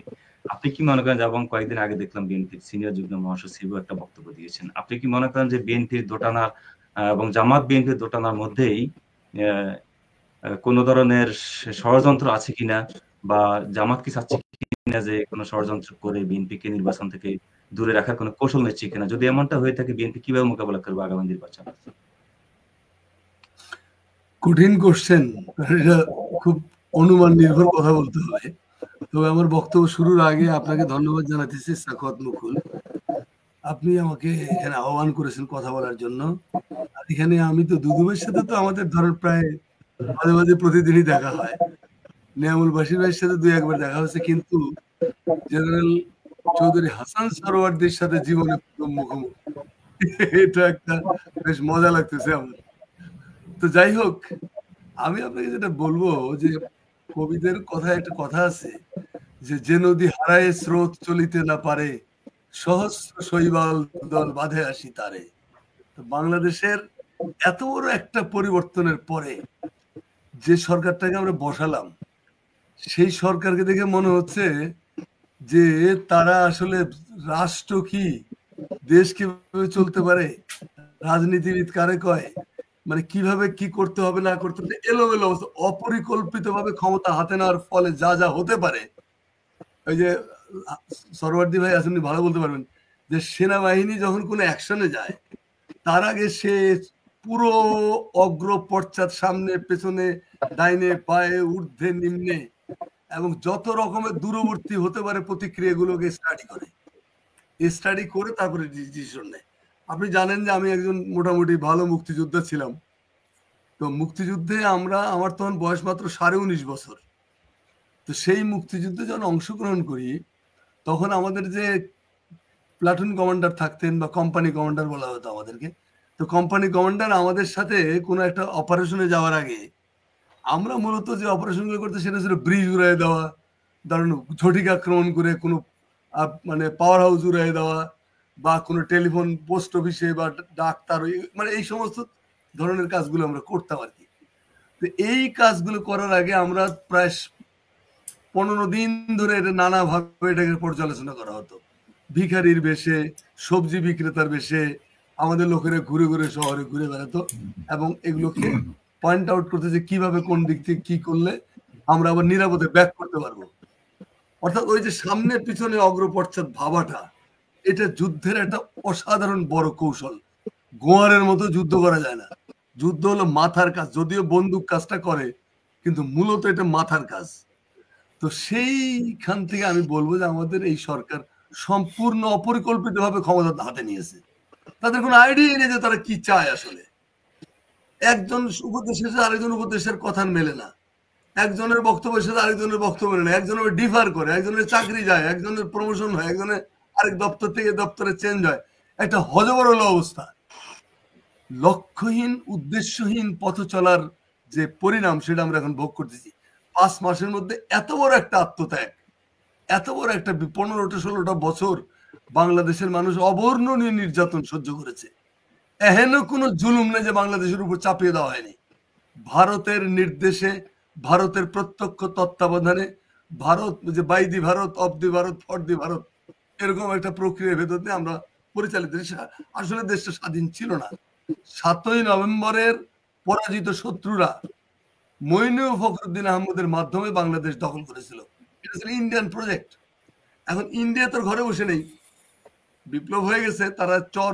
Speaker 1: আপনি কি মনে করেন, এবং কয়েকদিন আগে দেখলাম বিএনপির সিনিয়র যুগ্ম মহাসচিবও একটা বক্তব্য দিয়েছেন, আপনি কি মনে করেন যে বিএনপির দোটানা এবং জামাত বিএনপির দোটানার মধ্যেই কোন ধরনের ষড়যন্ত্র আছে কিনা, বা জামাত কি চাচ্ছে কিনা যে কোনো ষড়যন্ত্র করে বিএনপিকে নির্বাচন থেকে দূরে রাখার কোনো কৌশল নিচ্ছে কিনা? যদি এমনটা হয়ে থাকে, বিএনপি কিভাবে মোকাবেলা করবে আগামী নির্বাচন?
Speaker 5: কঠিন কোশ্চেন, এটা খুব অনুমান নির্ভর কথা বলতে হয়। তবে আমার বক্তব্য শুরুর আগে আপনাকে ধন্যবাদ জানাতেছি সাখাওয়াত মুকুল, আপনি আমাকে এখানে আহ্বান করেছেন কথা বলার জন্য। আর এখানে আমি তো দুদুবের সাথে তো আমাদের ধরেন প্রায় মাঝে মাঝে প্রতিদিনই দেখা হয়। নিয়ামুল বাশির ভাইয়ের সাথে 2-1 বার দেখা হয়েছে, কিন্তু জেনারেল চৌধুরী হাসান সরোয়ারদের সাথে জীবনে প্রথম মুখোমুখি। এটা একটা বেশ মজা লাগতেছে আমার। তো যাই হোক, আমি আপনাকে যেটা বলবো যে কবিদের কথায় একটা কথা আছে যে নদী হারায় স্রোত চলিতে না পারে, সহস্র শৈবাল দল বাঁধে আসি তারে। তো বাংলাদেশের এত বড় একটা পরিবর্তনের পরে যে সরকারটাকে আমরা বসালাম, সেই সরকারকে দেখে মনে হচ্ছে যে তারা আসলে রাষ্ট্র কি, দেশ কিভাবে চলতে পারে, রাজনীতিবিদ কারে কয়, মানে কিভাবে কি করতে হবে না করতে হবে, এলোমেলো অবস্থা, অপরিকল্পিত ভাবে ক্ষমতা হাতে নেওয়ার ফলে যা যা হতে পারে। ওই যে সরওয়ার্দী ভাই আছেন, ভালো বলতে পারবেন যে সেনাবাহিনী যখন কোনো অ্যাকশনে যায় তার আগে সে পুরো অগ্র পশ্চাৎ, সামনে পেছনে, ডাইনে বায়ে, ঊর্ধ্বে নিম্নে এবং যত রকমের দূরবর্তী হতে পারে প্রতিক্রিয়াগুলোকে স্টাডি করে তারপরে ডিসিশন নেয়। আপনি জানেন যে আমি একজন মোটামুটি ভালো মুক্তিযোদ্ধা ছিলাম। তো মুক্তিযুদ্ধে আমার তখন বয়স মাত্র 19.5 বছর। তো সেই মুক্তিযুদ্ধে যখন অংশগ্রহণ করি তখন আমাদের যে প্লাটুন কমান্ডার থাকতেন বা কোম্পানি কমান্ডার বলা হতো আমাদেরকে, তো কোম্পানি কমান্ডার আমাদের সাথে কোনো একটা অপারেশনে যাওয়ার আগে আমরা মূলত যে অপারেশনগুলো করতে সেটা ছিল ব্রিজ উড়াই দেওয়া, ধরুন ঝটিকা আক্রমণ করে কোনো মানে পাওয়ার হাউস উড়াই দেওয়া বা কোনো টেলিফোন পোস্ট অফিসে বা ডাক্তার, মানে এই সমস্ত ধরনের কাজগুলো আমরা করতাম আর কি। তো এই কাজগুলো করার আগে আমরা প্রায় 15 দিন ধরে এটা নানাভাবে এটাকে পর্যালোচনা করা হতো। ভিখারির বেশে, সবজি বিক্রেতার বেশে আমাদের লোকেরা ঘুরে ঘুরে শহরে ঘুরে বেড়াতো এবং এগুলোকে পয়েন্ট আউট করতে যে কিভাবে কোন দিক থেকে কি করলে আমরা আবার নিরাপদে ব্যাক করতে পারবো। অর্থাৎ ওই যে সামনে পিছনে অগ্রপশ্চাৎ ভাবাটা, এটা যুদ্ধের একটা অসাধারণ বড় কৌশল। গোয়ারের মতো যুদ্ধ করা যায় না। যুদ্ধ হলো মাথার কাজ, যদিও বন্দুক কাজটা করে কিন্তু মূলত এটা মাথার কাজ। তো সেইখান থেকে আমি বলবো যে আমাদের এই সরকার সম্পূর্ণ অপরিকল্পিতভাবে ক্ষমতা হাতে নিয়েছে। তাদের কোনো আইডিয়া নেই যে তারা কি চায় আসলে। একজন উপদেশের সাথে আরেকজন উপদেশের কথা মেলে না, একজনের বক্তব্যের সাথে আরেকজনের বক্তব্য মেলে না, একজনের ডিফার করে, একজনের চাকরি যায়, একজনের প্রমোশন হয়, একজনের আরেক দপ্তর থেকে দপ্তরে চেঞ্জ হয়, একটা হজবরল অবস্থা। লক্ষ্যহীন উদ্দেশ্যহীন পথ চলার যে পরিণাম সেটা আমরা এখন ভোগ করতেছি। 5 মাসের মধ্যে এত বড় একটা আত্মত্যাগ, এত বড় একটা 15-16টা বছর বাংলাদেশের মানুষ অবর্ণনীয় নির্যাতন সহ্য করেছে। এহেন কোনো জুলুম নেই যে বাংলাদেশের উপর চাপিয়ে দেওয়া হয়নি। ভারতের নির্দেশে, ভারতের প্রত্যক্ষ তত্ত্বাবধানে, ভারত যে by the Bharat, of the Bharat, for the Bharat, এরকম একটা প্রক্রিয়ার ভেতর দিয়ে আমরা পরিচালিত। আসলে দেশটা স্বাধীন ছিল না। 7ই নভেম্বরের পরাজিত শত্রুরা মইনুল ফখরুদ্দিন আহমদের মাধ্যমে বাংলাদেশ দখল করেছিল। এটা ছিল ইন্ডিয়ান প্রজেক্ট। এখন ইন্ডিয়া তোর ঘরে বসে নেই, বিপ্লব হয়ে গেছে, তারা চর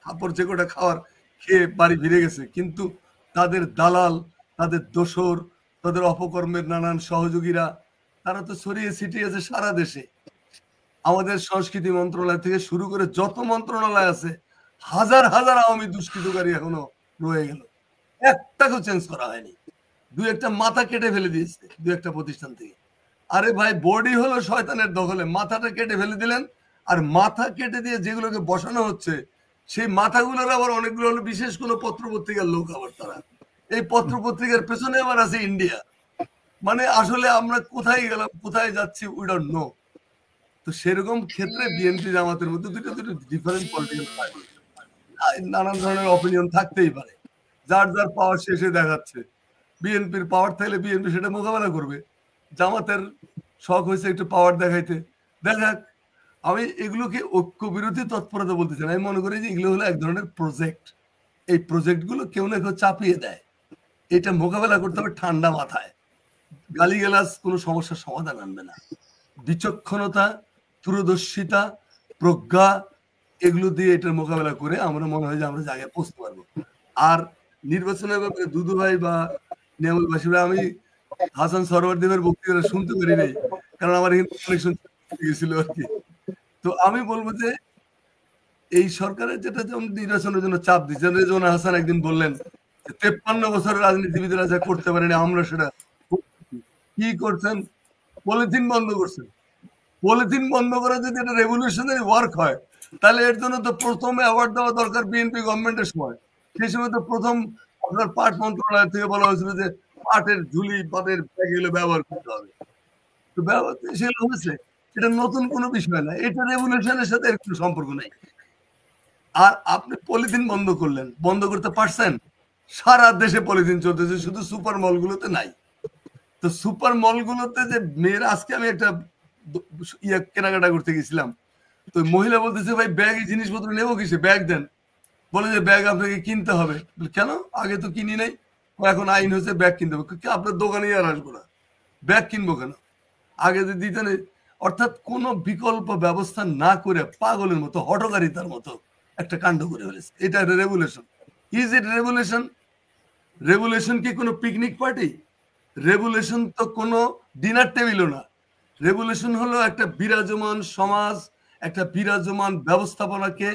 Speaker 5: থাপড় যে কোটা খাওয়ার খেয়ে বাড়ি ফিরে গেছে, কিন্তু তাদের দালাল, তাদের দোসর, তাদের অপকর্মের নানান সহযোগীরা তারা তো ছড়িয়ে ছিটিয়ে আছে সারা দেশে। আমাদের সংস্কৃতি মন্ত্রণালয় থেকে শুরু করে যত মন্ত্রণালয় আছে, হাজার হাজার আওয়ামী দুষ্কৃতকারী এখনো রয়ে গেল, একটাকেও চেঞ্জ করা হয়নি। 2-1টা মাথা কেটে ফেলে দিয়েছে 2-1টা প্রতিষ্ঠান থেকে। আরে ভাই, বডি হলো শয়তানের দখলে, মাথাটা কেটে ফেলে দিলেন। আর মাথা কেটে দিয়ে যেগুলোকে বসানো হচ্ছে সেই মাথাগুলোর আবার অনেকগুলো হলো বিশেষ কোনো পত্র পত্রিকার লোক, আবার তারা এই পত্র পত্রিকার পেছনে আবার আছে ইন্ডিয়া। মানে আসলে আমরা কোথায় গেলাম, কোথায় যাচ্ছি, উই ডোন্ট নো। তো সেরকম ক্ষেত্রে বিএনপি জামাতের মধ্যে দুটো ডিফারেন্ট পলিটিক্যাল পার্টি, নানান ধরনের অপিনিয়ন থাকতেই পারে, যার যার পাওয়ার শেষে দেখাচ্ছে। বিএনপির পাওয়ার থাকলে বিএনপি সেটা মোকাবেলা করবে, জামাতের শখ হয়েছে একটু পাওয়ার দেখাইতে, দেখাক। আমি এগুলোকে ঐক্য বিরোধী তৎপরতা বলতে চাই না, আমি মনে করি যে এগুলো হলো এক ধরনের প্রজেক্ট। এই প্রজেক্টগুলো কেউ না কেউ চাপিয়ে দেয়, এটা মোকাবেলা করতে হবে ঠান্ডা মাথায়। গালিগালাজ কোনো সমস্যার সমাধান আনবে না। বিচক্ষণতা, দূরদর্শিতা, প্রজ্ঞা, এগুলো দিয়ে এটার মোকাবেলা করে আমরা মনে হয় যে আমরা জায়গায় পৌঁছতে পারবো। আর নির্বাচনের ব্যাপারে দুদু ভাই বা নিয়ামুল বাসী ভাই, আমি হাসান সরওয়ারদেবের বক্তৃতা শুনতে পারি নাই, কারণ আমার এখানে কানেকশন গেছিল আর কি। তো আমি বলবো যে এই সরকারের যেটা যেমন নির্বাচনের জন্য চাপ দিচ্ছে, রেজওয়ানা হাসান একদিন বললেন 53 বছরের রাজনীতিবিদরা যা করতে পারেনি আমরা সেটা কি করছেন, পলিথিন বন্ধ করছেন। পলিথিন বন্ধ করা যদি এটা রেভলিউশনারি ওয়ার্ক হয়, তাহলে এর জন্য তো প্রথমে অ্যাওয়ার্ড দেওয়া দরকার বিএনপি গভর্নমেন্টের সময়। সেই সময় তো প্রথম আপনার পাট মন্ত্রণালয় থেকে বলা হয়েছিল যে পাটের ঝুলি, পাটের ব্যাগ এগুলো ব্যবহার করতে হবে। তো ব্যবহার সেগুলো হয়েছে, এটা নতুন কোনো বিষয় না, এটা রেভলিউশনের সাথে এর কোনো সম্পর্ক নেই। আর আপনি পলিথিন বন্ধ করলেন, বন্ধ করতে পারছেন? সারা দেশে পলিথিন চলতেছে, শুধু সুপার মলগুলোতে নাই। তো সুপার মলগুলোতে যে মেয়েরা, আজকে আমি একটা কেনাকাটা করতে গেছিলাম, তো মহিলা বলতেছে ভাই ব্যাগ জিনিসপত্র নেবো কিসে, ব্যাগ দেন। বলে যে ব্যাগ আপনাকে কিনতে হবে। কেন, আগে তো কিনি নাই। এখন আইন হয়েছে ব্যাগ কিনতে হবে। আপনার দোকানে আর আসবো না, ব্যাগ কিনবো কেন, আগে যদি দিতেন। অর্থাৎ কোনো বিকল্প ব্যবস্থা না করে পাগলের মতো, হঠকারিতার মতো একটা কাণ্ড করে ফেলেছে। এটা regulation. Is it revolution? Revolution কি কোনো পিকনিক পার্টি? রেভলিউশন তো কোনো ডিনার টেবিলও না। রেভলিউশন হলো একটা বিরাজমান সমাজ, একটা বিরাজমান ব্যবস্থাপনাকে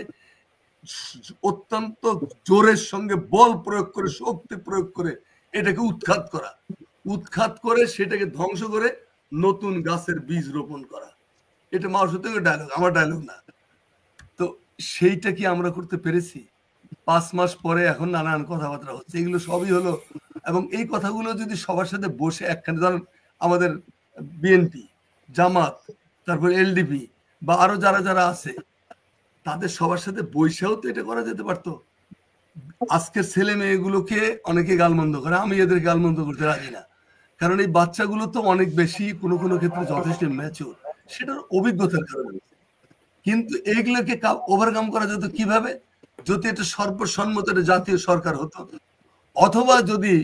Speaker 5: অত্যন্ত জোরের সঙ্গে বল প্রয়োগ করে, শক্তি প্রয়োগ করে এটাকে উৎখাত করা, উৎখাত করে সেটাকে ধ্বংস করে নতুন গাছের বীজ রোপণ করা। এটা মাও সত্যি ডায়লগ, আমার ডায়লগ না। তো সেইটা কি আমরা করতে পেরেছি? 5 মাস পরে এখন নানান কথাবার্তা হচ্ছে, এগুলো সবই হলো। এবং এই কথাগুলো যদি সবার সাথে বসে একখানে, ধরেন আমাদের বিএনপি, জামাত, তারপর এলডিপি বা আরো যারা যারা আছে, তাদের সবার সাথে বৈশাও তো এটা করা যেতে পারতো। আজকের ছেলে মেয়েগুলোকে অনেকে গালমন্দ করে, আমি এদের গালমন্দ করতে রাজি না। কারণ এই বাচ্চাগুলো তো অনেক বেশি কোনো কোনো ক্ষেত্রে যথেষ্ট ম্যাচিউর, সেটার অভিজ্ঞতার কারণে। কিন্তু এইগুলোকে ওভারকাম করা যেত কিভাবে? যদি এটা সর্বসম্মত জাতীয় সরকার হতো, অথবা যদি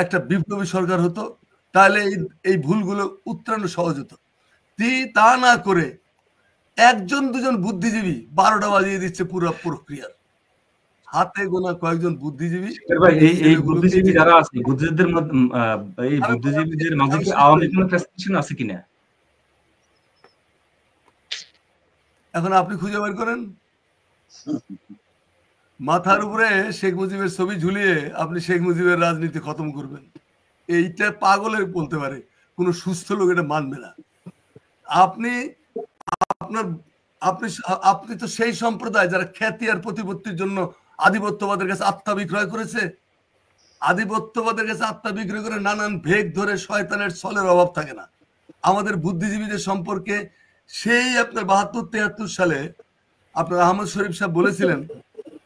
Speaker 5: একটা বিপ্লবী সরকার হতো, তাহলে এই ভুলগুলো উত্তরানো সহজ হতো। তা না করে একজন দুজন বুদ্ধিজীবী 12টা বাজিয়ে দিচ্ছে পুরো প্রক্রিয়ার। হাতে গোনা কয়েকজন বুদ্ধিজীবী,
Speaker 1: ভাই এই বুদ্ধিজীবী যারা আছে, বুদ্ধিজীবীদের মধ্যে এই বুদ্ধিজীবীদের মাঝে কি আওয়ামী কোনো ফ্যাসিনেশন আছে কিনা?
Speaker 5: এখন আপনি খুঁজে বের করেন। মাথার উপরে শেখ মুজিবের ছবি ঝুলিয়ে আপনি শেখ মুজিবের রাজনীতি খতম করবেন, এইটা পাগলের বলতে পারে, কোন সুস্থ লোক এটা মানবে না। আপনি আপনার আপনি আপনি তো সেই সম্প্রদায় যারা খ্যাতি আর প্রতিপত্তির জন্য আধিপত্যবাদের কাছে আত্মা বিক্রয় করেছে। আধিপত্যবাদের কাছে আত্মা বিক্রয় করে নানান ভেগ ধরে শয়তানের ছলের অভাব থাকে না। আমাদের বুদ্ধিজীবীদের সম্পর্কে সেই আপনার 72-73 সালে আপনার আহমদ শরীফ সাহেব বলেছিলেন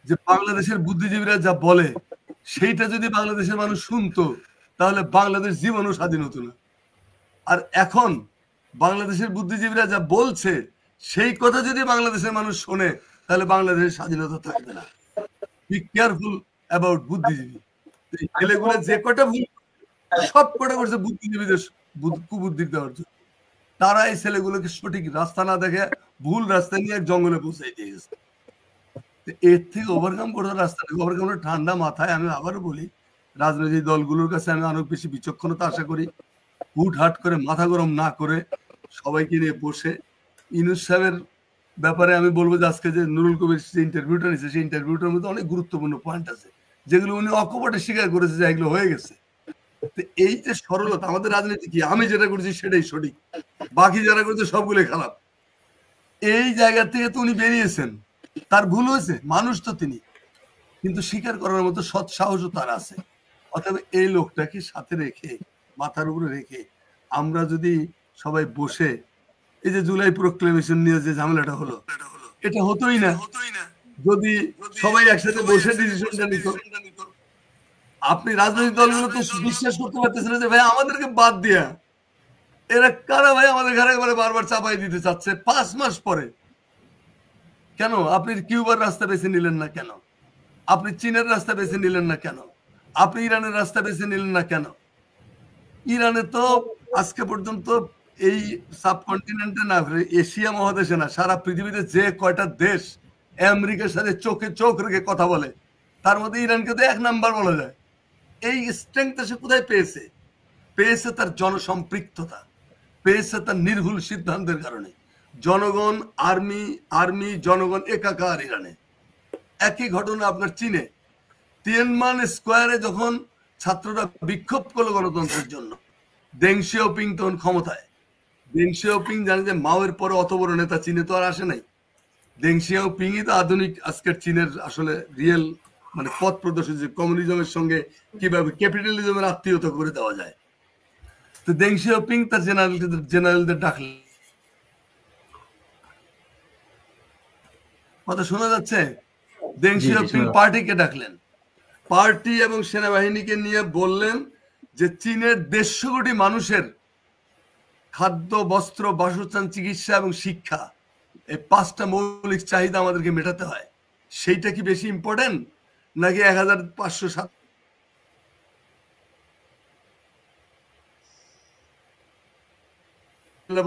Speaker 5: যে বাংলাদেশের বুদ্ধিজীবীরা যা বলে সেইটা যদি বাংলাদেশের মানুষ শুনতো তাহলে বাংলাদেশ জীবনও স্বাধীন হতো না। আর এখন বাংলাদেশের বুদ্ধিজীবীরা যা বলছে সেই কথা যদি বাংলাদেশের মানুষ শোনে তাহলে বাংলাদেশের স্বাধীনতা থাকবে না। বি কেয়ারফুল অ্যাবাউট বুদ্ধিজীবী। ছেলেগুলো যে কটা ভুল সব কটা করছে বুদ্ধিজীবীদের কুবুদ্ধি দেওয়ার জন্য। তারা এই ছেলেগুলোকে সঠিক রাস্তা না দেখে ভুল রাস্তা নিয়ে এক জঙ্গলে পৌঁছাই দিয়ে গেছে। এর থেকে ওভারকাম করার রাস্তা নেই। ওভারকাম ঠান্ডা মাথায়, আমি আবারও বলি, রাজনৈতিক দলগুলোর কাছে আমি অনেক বেশি বিচক্ষণতা আশা করি। হুটহাট করে মাথা গরম না করে সবাইকে নিয়ে বসে, ইউনূস সাহেবের ব্যাপারে আমি বলবো যে আজকে যে নুরুল কবির যে ইন্টারভিউটা নিচ্ছে সেই ইন্টারভিউটার মধ্যে অনেক গুরুত্বপূর্ণ পয়েন্ট আছে যেগুলো উনি অকপটে স্বীকার করেছে যে এগুলো হয়ে গেছে। এই যে সরলতা, আমাদের রাজনীতি কি, আমি যেটা করছি সেটাই সঠিক, বাকি যারা করছে সবগুলো খারাপ, এই জায়গা থেকে তো উনি বেরিয়েছেন। তার ভুল হয়েছে, মানুষ তো তিনি, কিন্তু স্বীকার করার মতো সৎ সাহসও তার আছে। অতএব এই লোকটাকে সাথে রেখে, মাথার উপরে রেখে আমরা যদি সবাই বসে, এই যে জুলাই প্রোক্লেমেশন নিয়ে যে ঝামেলাটা হলো, এটা হতোই না যদি সবাই একসাথে বসে ডিসিশনটা নিত। আপনি রাজনৈতিক দলগুলো তো বিশ্বাস করতে পারতেছেন যে ভাই আমাদেরকে বাদ দিয়া এরা কারা ভাই আমাদের ঘরে ঘরে বারবার চাপাই দিতে চাচ্ছে 5 মাস পরে। কেন আপনি কিউবার রাস্তা বেছে নিলেন না? কেন আপনি চীনের রাস্তা বেছে নিলেন না? কেন আপনি ইরানের রাস্তা বেছে নিলেন না? কেন ইরানে তো আজকে পর্যন্ত এই সাবকন্টিনেন্টে না, এশিয়া মহাদেশে না, সারা পৃথিবীতে যে কয়টা দেশ আমেরিকার সাথে চোখে চোখ রেখে কথা বলে তার মধ্যে ইরানকে তো 1 নাম্বার বলা যায়। এই স্ট্রেংথ সে কোথায় পেয়েছে? পেয়েছে তার জনসম্পৃক্ততা, পেয়েছে তার নির্ভুল সিদ্ধান্তের কারণে। জনগণ, আর্মি জনগণ একাকার ইরানে। একই ঘটনা আপনার চীনে, তিয়েনমান স্কোয়ারে যখন ছাত্ররা বিক্ষোভ করলো গণতন্ত্রের জন্য, দেং শিয়াওপিং তখন ক্ষমতায়। দেং শিয়াওপিং জানে যে মাওয়ের পরে অত বড় নেতা চীনে তো আর আসে নাই। দেং শিয়াওপিংই তো আধুনিক আজকের চীনের আসলে রিয়েল মানে পথ প্রদর্শক, যে কমিউনিজমের সঙ্গে কিভাবে ক্যাপিটালিজমের আত্মীয়তা করে দেওয়া যায়। তো দেং শিয়াওপিং তার জেনারেলদের ডাকলেন, কথা শোনা যাচ্ছে? দেং শিয়াওপিং পার্টিকে ডাকলেন, পার্টি এবং সেনাবাহিনীকে নিয়ে বললেন যে চীনের 150 কোটি মানুষের খাদ্য, বস্ত্র, বাসস্থান, চিকিৎসা এবং শিক্ষা, এই 5টা মৌলিক চাহিদা আমাদেরকে মেটাতে হয়। সেইটা কি বেশি ইম্পর্টেন্ট নাকি 1507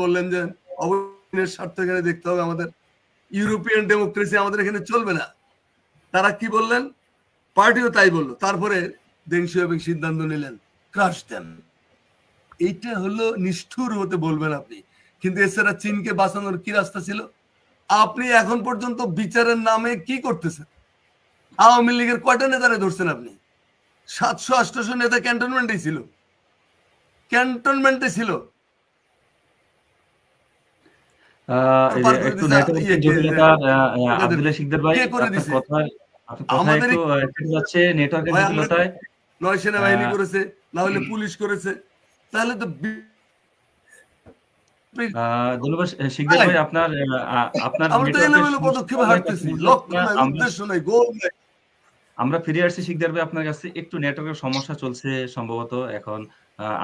Speaker 5: বললেন যে অবস্থানের স্বার্থ এখানে দেখতে হবে আমাদের, ইউরোপিয়ান ডেমোক্রেসি আমাদের এখানে চলবে না। তারা কি বললেন? পার্টিও তাই বললো। তারপরে দেং শিয়াওপিং সিদ্ধান্ত নিলেন ক্রাশ দেন। এইটা হলো নিষ্ঠুর হতে বলবেন আপনি, কিন্তু এছাড়া চীনকে বাঁচানোর কি রাস্তা ছিল? আপনি এখন পর্যন্ত বিচারের নামে কি করতেছেন? আওয়ামী লীগের কয়টা নেতারে ধরছেন আপনি? 700-800 নেতা ক্যান্টনমেন্টে ছিল, ক্যান্টনমেন্টে ছিল।
Speaker 1: এই যে একটু নেটওয়ার্কের জটিলতা, আব্দুল্লাহ শিকদার ভাই, আপনার কথায় একটু কেটে যাচ্ছে নেটওয়ার্কের জটিলতায়।
Speaker 5: নয় সেনাবাহিনী করেছে, না হলে পুলিশ করেছে, তাহলে তো
Speaker 1: ধন্যবাদ শিকদার ভাই। আপনার
Speaker 5: পদক্ষেপে হাঁটতেছি, লক্ষ্য নাই, উদ্দেশ্য নাই, গোল নাই।
Speaker 1: আমরা ফিরে আসছি শিকদার ভাই আপনার কাছে। একটু নেটওয়ার্কের সমস্যা চলছে সম্ভবত এখন।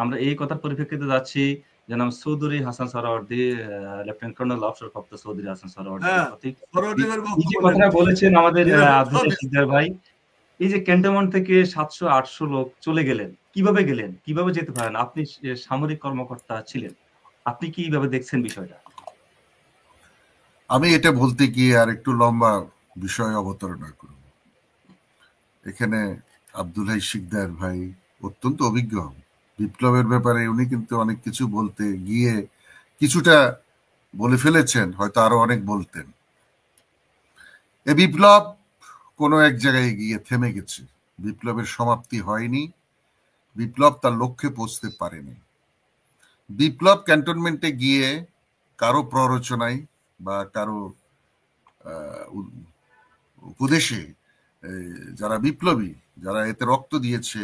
Speaker 1: আমরা এই কথার পরিপ্রেক্ষিতে যাচ্ছি জনাব চৌধুরী হাসান সোহরাওয়ার্দী, লেফটেন্যান্ট কর্নেল অবসরপ্রাপ্ত চৌধুরী হাসান সোহরাওয়ার্দী এই যে কথাটা বলেছেন আমাদের আব্দুল্লাহ শিকদার ভাই, এই যে ক্যান্টনমেন্ট থেকে 700-800 লোক চলে গেলেন, কিভাবে গেলেন, কিভাবে যেতে পারেন? আপনি সামরিক কর্মকর্তা ছিলেন, আপনি কিভাবে দেখছেন বিষয়টা?
Speaker 4: আমি এটা বলতে গিয়ে আর একটু লম্বা বিষয় অবতারণা করব। এখানে আব্দুল্লাহ শিকদার ভাই অত্যন্ত অভিজ্ঞ, বিপ্লবের ব্যাপারে উনি কিন্তু অনেক কিছু বলতে গিয়ে কিছুটা বলে ফেলেছেন, হয়তো আরো অনেক বলতেন। এ বিপ্লব কোনো এক জায়গায় গিয়ে থেমে গেছে, বিপ্লবের সমাপ্তি হয়নি, বিপ্লব তার লক্ষ্যে পৌঁছতে পারেনি। বিপ্লব ক্যান্টনমেন্টে গিয়ে কারো প্ররোচনায় বা কারো উপদেশে যারা বিপ্লবী, যারা এতে রক্ত দিয়েছে,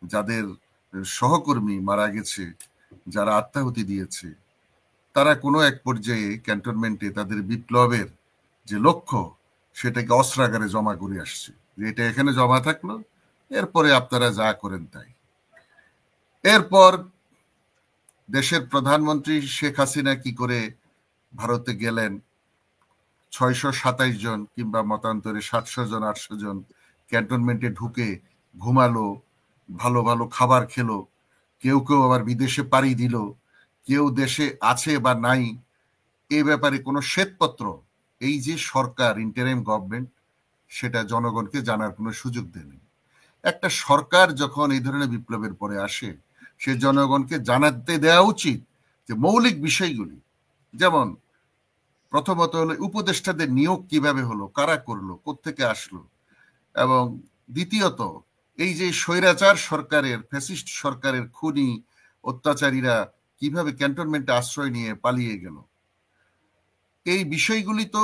Speaker 4: যাদের সহকর্মী মারা গেছে, যারা আত্মাহুতি দিয়েছে, তারা কোনো এক পর্যায়ে ক্যান্টনমেন্টে তাদের বিপ্লবের যে লক্ষ্য সেটাকে অস্ত্রাগারে জমা করে আসছে, যে এটা এখানে জমা থাকলো, এরপরে আপনারা যা করেন তাই। এরপর দেশের প্রধানমন্ত্রী শেখ হাসিনা কি করে ভারতে গেলেন, 627 জন কিংবা মতান্তরে 700 জন 800 জন ক্যান্টনমেন্টে ঢুকে ঘুমালো, ভালো ভালো খাবার খেলো, কেউ কেউ আবার বিদেশে পাড়ি দিল, কেউ দেশে আছে বা নাই এ ব্যাপারে কোনো শ্বেতপত্র এই যে সরকার ইন্টারিম গভর্নমেন্ট সেটা জনগণকে জানার কোনো সুযোগ দেয়নি। একটা সরকার যখন এই ধরনের বিপ্লবের পরে আসে, সে জনগণকে জানাতে দেওয়া উচিত যে মৌলিক বিষয়গুলি, যেমন প্রথমত হলো উপদেষ্টাদের নিয়োগ কিভাবে হলো, কারা করলো, কোত্থেকে আসলো, এবং দ্বিতীয়ত এই যে স্বৈরাচার সরকারের, ফ্যাসিস্ট সরকারের খুনি অত্যাচারীরা কিভাবে ক্যান্টনমেন্টে আশ্রয় নিয়ে পালিয়ে গেল, এই বিষয়গুলি তো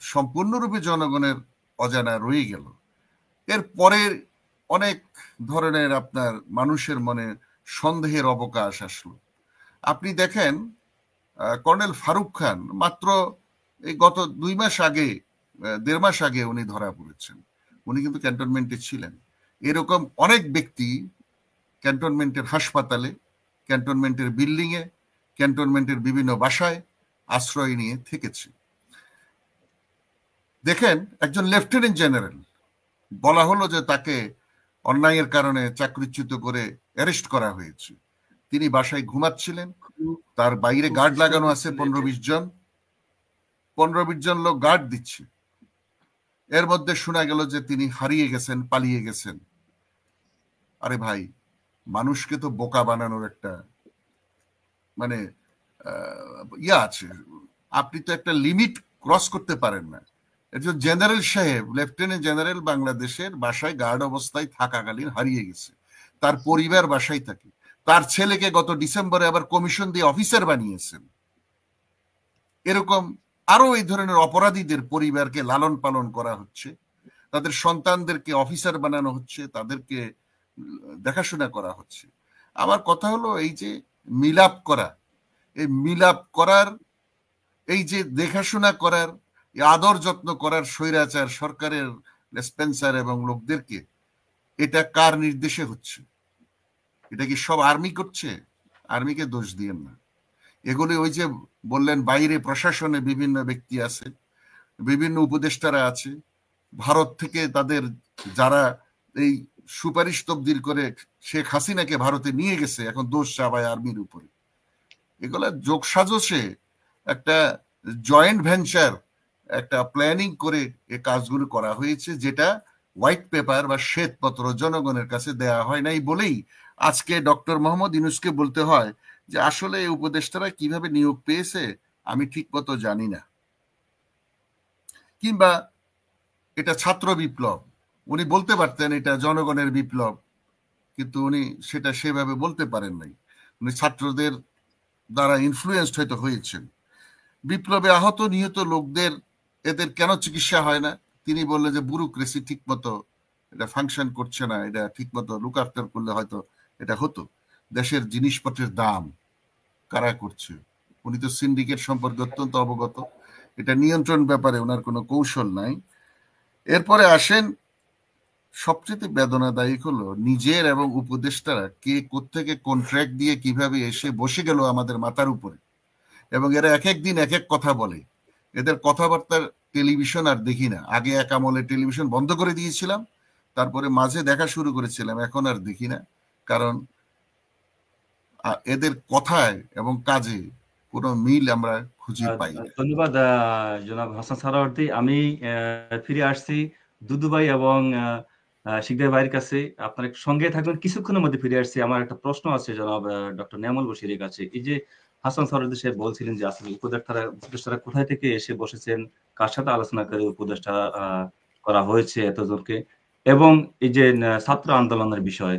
Speaker 4: সম্পূর্ণরূপে জনগণের অজানা রয়ে গেল। এর পরের অনেক ধরনের আপনার মানুষের মনে সন্দেহের অবকাশ আসলো। আপনি দেখেন কর্নেল ফারুক খান মাত্র এই গত 2 মাস আগে, 1.5 মাস আগে উনি ধরা পড়েছেন, উনি কিন্তু ক্যান্টনমেন্টে ছিলেন। এরকম অনেক ব্যক্তি ক্যান্টনমেন্টের হাসপাতালে, ক্যান্টনমেন্টের বিল্ডিং এ, ক্যান্টনমেন্টের বিভিন্ন বাসায় আশ্রয় নিয়ে থেকেছে। দেখেন একজন লেফটেন্যান্ট জেনারেল, বলা হলো যে তাকে অন্যায়ের কারণে চাকরিচ্যুত করে অ্যারেস্ট করা হয়েছে, তিনি বাসায় ঘুমাচ্ছিলেন, তার বাইরে গার্ড লাগানো আছে 15-20 জন, 15-20 জন লোক গার্ড দিচ্ছে। এর মধ্যে শোনা গেল যে তিনি হারিয়ে গেছেন, পালিয়ে গেছেন। আরে ভাই, মানুষকে তো বোকা বানানোর একটা মানে ইয়া আছে, আপনি তো একটা লিমিট ক্রস করতে পারেন না। একজন জেনারেল সাহেব, লেফটেন্যান্ট জেনারেল বাংলাদেশের বাসায় গার্ড অবস্থায় থাকাকালীন হারিয়ে গেছে, তার পরিবার বাসায় থাকে, তার ছেলেকে গত ডিসেম্বরে আবার কমিশন দিয়ে অফিসার বানিয়েছেন। এরকম আরো এই ধরনের অপরাধীদের পরিবারকে লালন পালন করা হচ্ছে, তাদের সন্তানদেরকে অফিসার বানানো হচ্ছে, তাদেরকে দেখাশোনা করা হচ্ছে। আমার কথা হলো এই যে মিলাপ করা, এই মিলাপ করার, এই যে দেখাশোনা করার, আদর যত্ন করার স্বৈরাচার সরকারের স্পেন্সার এবং লোকদেরকে, এটা কার নির্দেশে হচ্ছে? এটা কি সব আর্মি করছে? আর্মিকে দোষ দিয়েন না। এগুলি ওই যে বললেন বাইরে প্রশাসনে বিভিন্ন ব্যক্তি আছে, বিভিন্ন উপদেষ্টারা আছে, ভারত থেকে তাদের যারা এই সুপারিশ তবদিল করে শেখ হাসিনাকে ভারতে নিয়ে গেছে, এখন দোষ চাপায় আর্মির উপরে। এগুলা যোগসাজশে একটা জয়েন্ট ভেঞ্চার, একটা প্ল্যানিং করে এই কাজগুলো করা হয়েছে, যেটা হোয়াইট পেপার বা শ্বেতপত্র জনগণের কাছে দেয়া হয় নাই বলেই আজকে ডক্টর মোহাম্মদ ইউনূসকে বলতে হয় যে আসলে এই উপদেষ্টারা কিভাবে নিয়োগ পেয়েছে আমি ঠিক মতো জানি না, কিংবা এটা ছাত্র বিপ্লব, উনি বলতে পারতেন এটা জনগণের বিপ্লব, কিন্তু উনি সেটা সেভাবে বলতে পারেন নাই। উনি ছাত্রদের দ্বারা ইনফ্লুয়েন্সড হয়তো হয়েছেন। বিপ্লবে আহত নিহত লোকদের এদের কেন চিকিৎসা হয় না? তিনি বললেন যে ব্যুরোক্রেসি ঠিক মতো এটা ফাংশন করছে না, এটা ঠিক মতো লুক আফটার করলে হয়তো এটা হতো। দেশের জিনিসপত্রের দাম কারা করছে? উনি তো সিন্ডিকেট সম্পর্কে অত্যন্ত অবগত, এটা নিয়ন্ত্রণ ব্যাপারে ওনার কোনো কৌশল নাই। এরপরে আসেন সবচেয়ে বেদনাদায়ক হলো নিজের এবং উপদেষ্টারা কে কোত্থেকে কন্ট্রাক্ট দিয়ে কিভাবে এসে বসে গেল আমাদের মাথার উপরে, এবং এরা এক এক দিন এক এক কথা বলে। এদের কথাবার্তার টেলিভিশন আর দেখি না। আগে এক আমলে টেলিভিশন বন্ধ করে দিয়েছিলাম, তারপরে মাঝে দেখা শুরু করেছিলাম, এখন আর দেখি না, কারণ এদের কথায় এবং কাজে কোনো মিল আমরা খুঁজে পাই না।
Speaker 1: ধন্যবাদ জনাব হাসান সারাওয়ার্দী। আমি ফিরে আসছি দুদু ভাই এবং শিকদার ভাইয়ের কাছে। আপনার একটু সঙ্গে থাকবেন, কিছুক্ষণের মধ্যে ফিরে আসছি। আমার একটা প্রশ্ন আছে জনাব ডক্টর নিয়ামুল বশিরের কাছে। এই যে হাসান সারাওয়ার্দী সাহেব বলছিলেন যে আসলে উপদেষ্টারা কোথায় থেকে এসে বসেছেন, কার সাথে আলোচনা করে উপদেষ্টা করা হয়েছে এতজনকে, এবং এই যে ছাত্র আন্দোলনের বিষয়